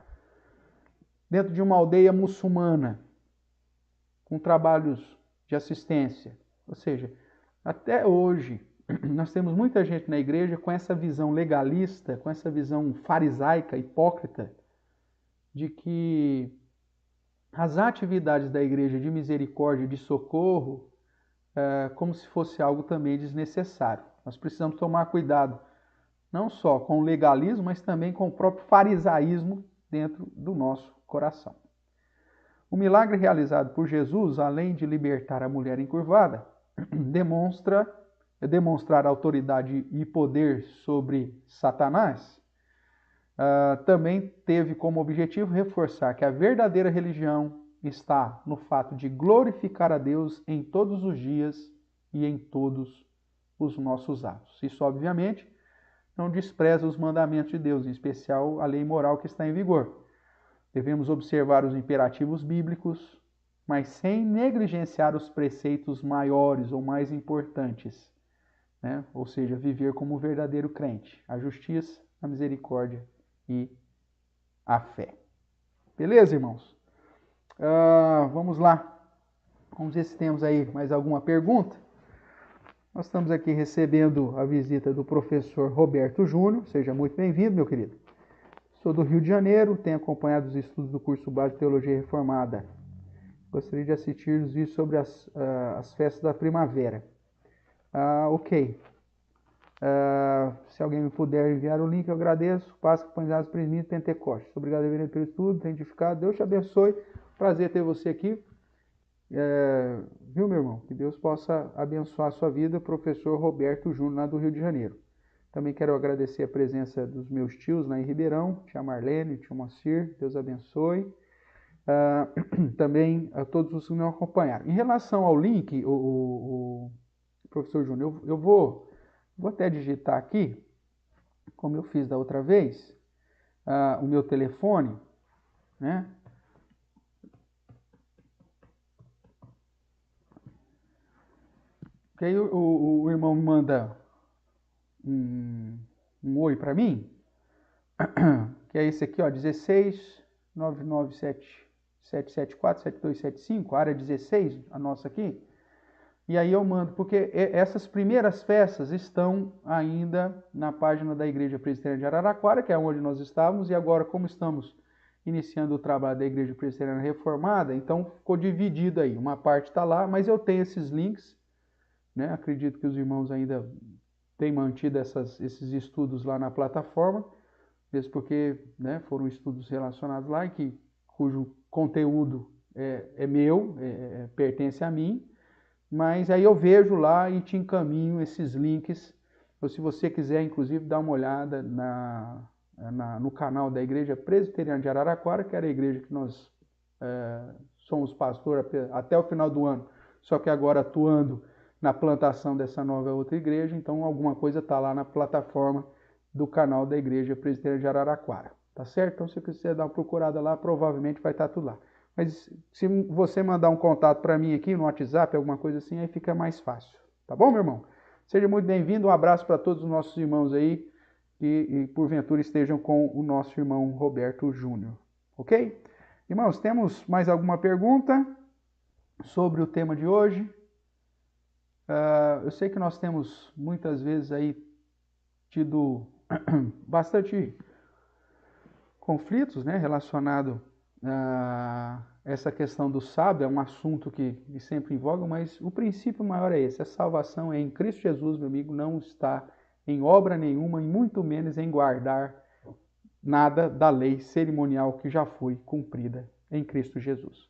dentro de uma aldeia muçulmana com trabalhos de assistência? Ou seja, até hoje nós temos muita gente na igreja com essa visão legalista, com essa visão farisaica, hipócrita, de que as atividades da igreja de misericórdia e de socorro como se fosse algo também desnecessário. Nós precisamos tomar cuidado, não só com o legalismo, mas também com o próprio farisaísmo dentro do nosso coração. O milagre realizado por Jesus, além de libertar a mulher encurvada, demonstrar autoridade e poder sobre Satanás, também teve como objetivo reforçar que a verdadeira religião está no fato de glorificar a Deus em todos os dias e em todos os nossos atos. Isso, obviamente, não despreza os mandamentos de Deus, em especial a lei moral que está em vigor. Devemos observar os imperativos bíblicos, mas sem negligenciar os preceitos maiores ou mais importantes, né? Ou seja, viver como verdadeiro crente, a justiça, a misericórdia e a fé. Beleza, irmãos? Vamos lá. Vamos ver se temos aí mais alguma pergunta. Nós estamos aqui recebendo a visita do professor Roberto Júnior. Seja muito bem-vindo, meu querido. Sou do Rio de Janeiro, tenho acompanhado os estudos do curso básico de Teologia Reformada. Gostaria de assistir os vídeos sobre as festas da primavera. Ok. Se alguém me puder enviar o link, eu agradeço. Páscoa, Pães Presbíteros, Pentecostes. Obrigado, reverendo, pelo estudo, tem edificado. Deus te abençoe. Prazer ter você aqui. Viu, meu irmão? Que Deus possa abençoar a sua vida, professor Roberto Júnior, lá do Rio de Janeiro. Também quero agradecer a presença dos meus tios lá em Ribeirão, tia Marlene, tio Moacir, Deus abençoe. Também a todos os que nos acompanharam. Em relação ao link, o professor Júnior, eu vou Vou até digitar aqui, como eu fiz da outra vez, o meu telefone, né? Que aí o irmão manda um oi para mim, que é esse aqui, ó, 16 997 774 7275, área 16, a nossa aqui. E aí eu mando, porque essas primeiras peças estão ainda na página da Igreja Presbiteriana de Araraquara, que é onde nós estávamos, e agora, como estamos iniciando o trabalho da Igreja Presbiteriana Reformada, então ficou dividido aí. Uma parte está lá, mas eu tenho esses links, né? Acredito que os irmãos ainda têm mantido esses estudos lá na plataforma, mesmo porque, né, foram estudos relacionados lá, cujo conteúdo é meu, pertence a mim. Mas aí eu vejo lá e te encaminho esses links. Ou se você quiser, inclusive, dar uma olhada no canal da Igreja Presbiteriana de Araraquara, que era a igreja que nós somos pastor até o final do ano, só que agora atuando na plantação dessa nova outra igreja. Então, alguma coisa está lá na plataforma do canal da Igreja Presbiteriana de Araraquara. Tá certo? Então, se você quiser dar uma procurada lá, provavelmente vai estar tudo lá. Mas se você mandar um contato para mim aqui no WhatsApp, alguma coisa assim, aí fica mais fácil. Tá bom, meu irmão? Seja muito bem-vindo. Um abraço para todos os nossos irmãos aí que porventura estejam com o nosso irmão Roberto Júnior. Ok? Irmãos, temos mais alguma pergunta sobre o tema de hoje? Eu sei que nós temos muitas vezes aí tido bastante conflitos, né, relacionado a essa questão do sábado. É um assunto que sempre envolve, mas o princípio maior é esse: a salvação é em Cristo Jesus, meu amigo, não está em obra nenhuma e muito menos em guardar nada da lei cerimonial que já foi cumprida em Cristo Jesus.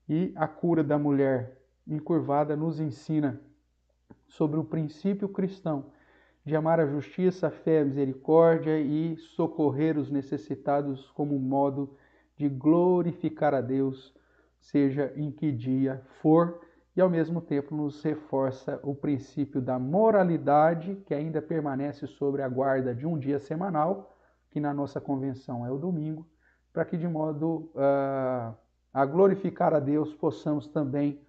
E a cura da mulher encurvada nos ensina sobre o princípio cristão de amar a justiça, a fé, a misericórdia e socorrer os necessitados como modo de glorificar a Deus, seja em que dia for, e ao mesmo tempo nos reforça o princípio da moralidade, que ainda permanece sobre a guarda de um dia semanal, que na nossa convenção é o domingo, para que de modo a glorificar a Deus possamos também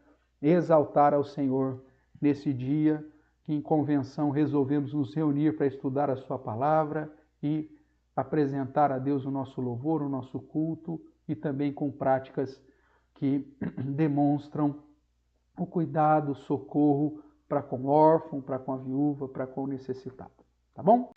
exaltar ao Senhor nesse dia, que em convenção resolvemos nos reunir para estudar a sua palavra e apresentar a Deus o nosso louvor, o nosso culto, e também com práticas que demonstram o cuidado, o socorro para com o órfão, para com a viúva, para com o necessitado. Tá bom?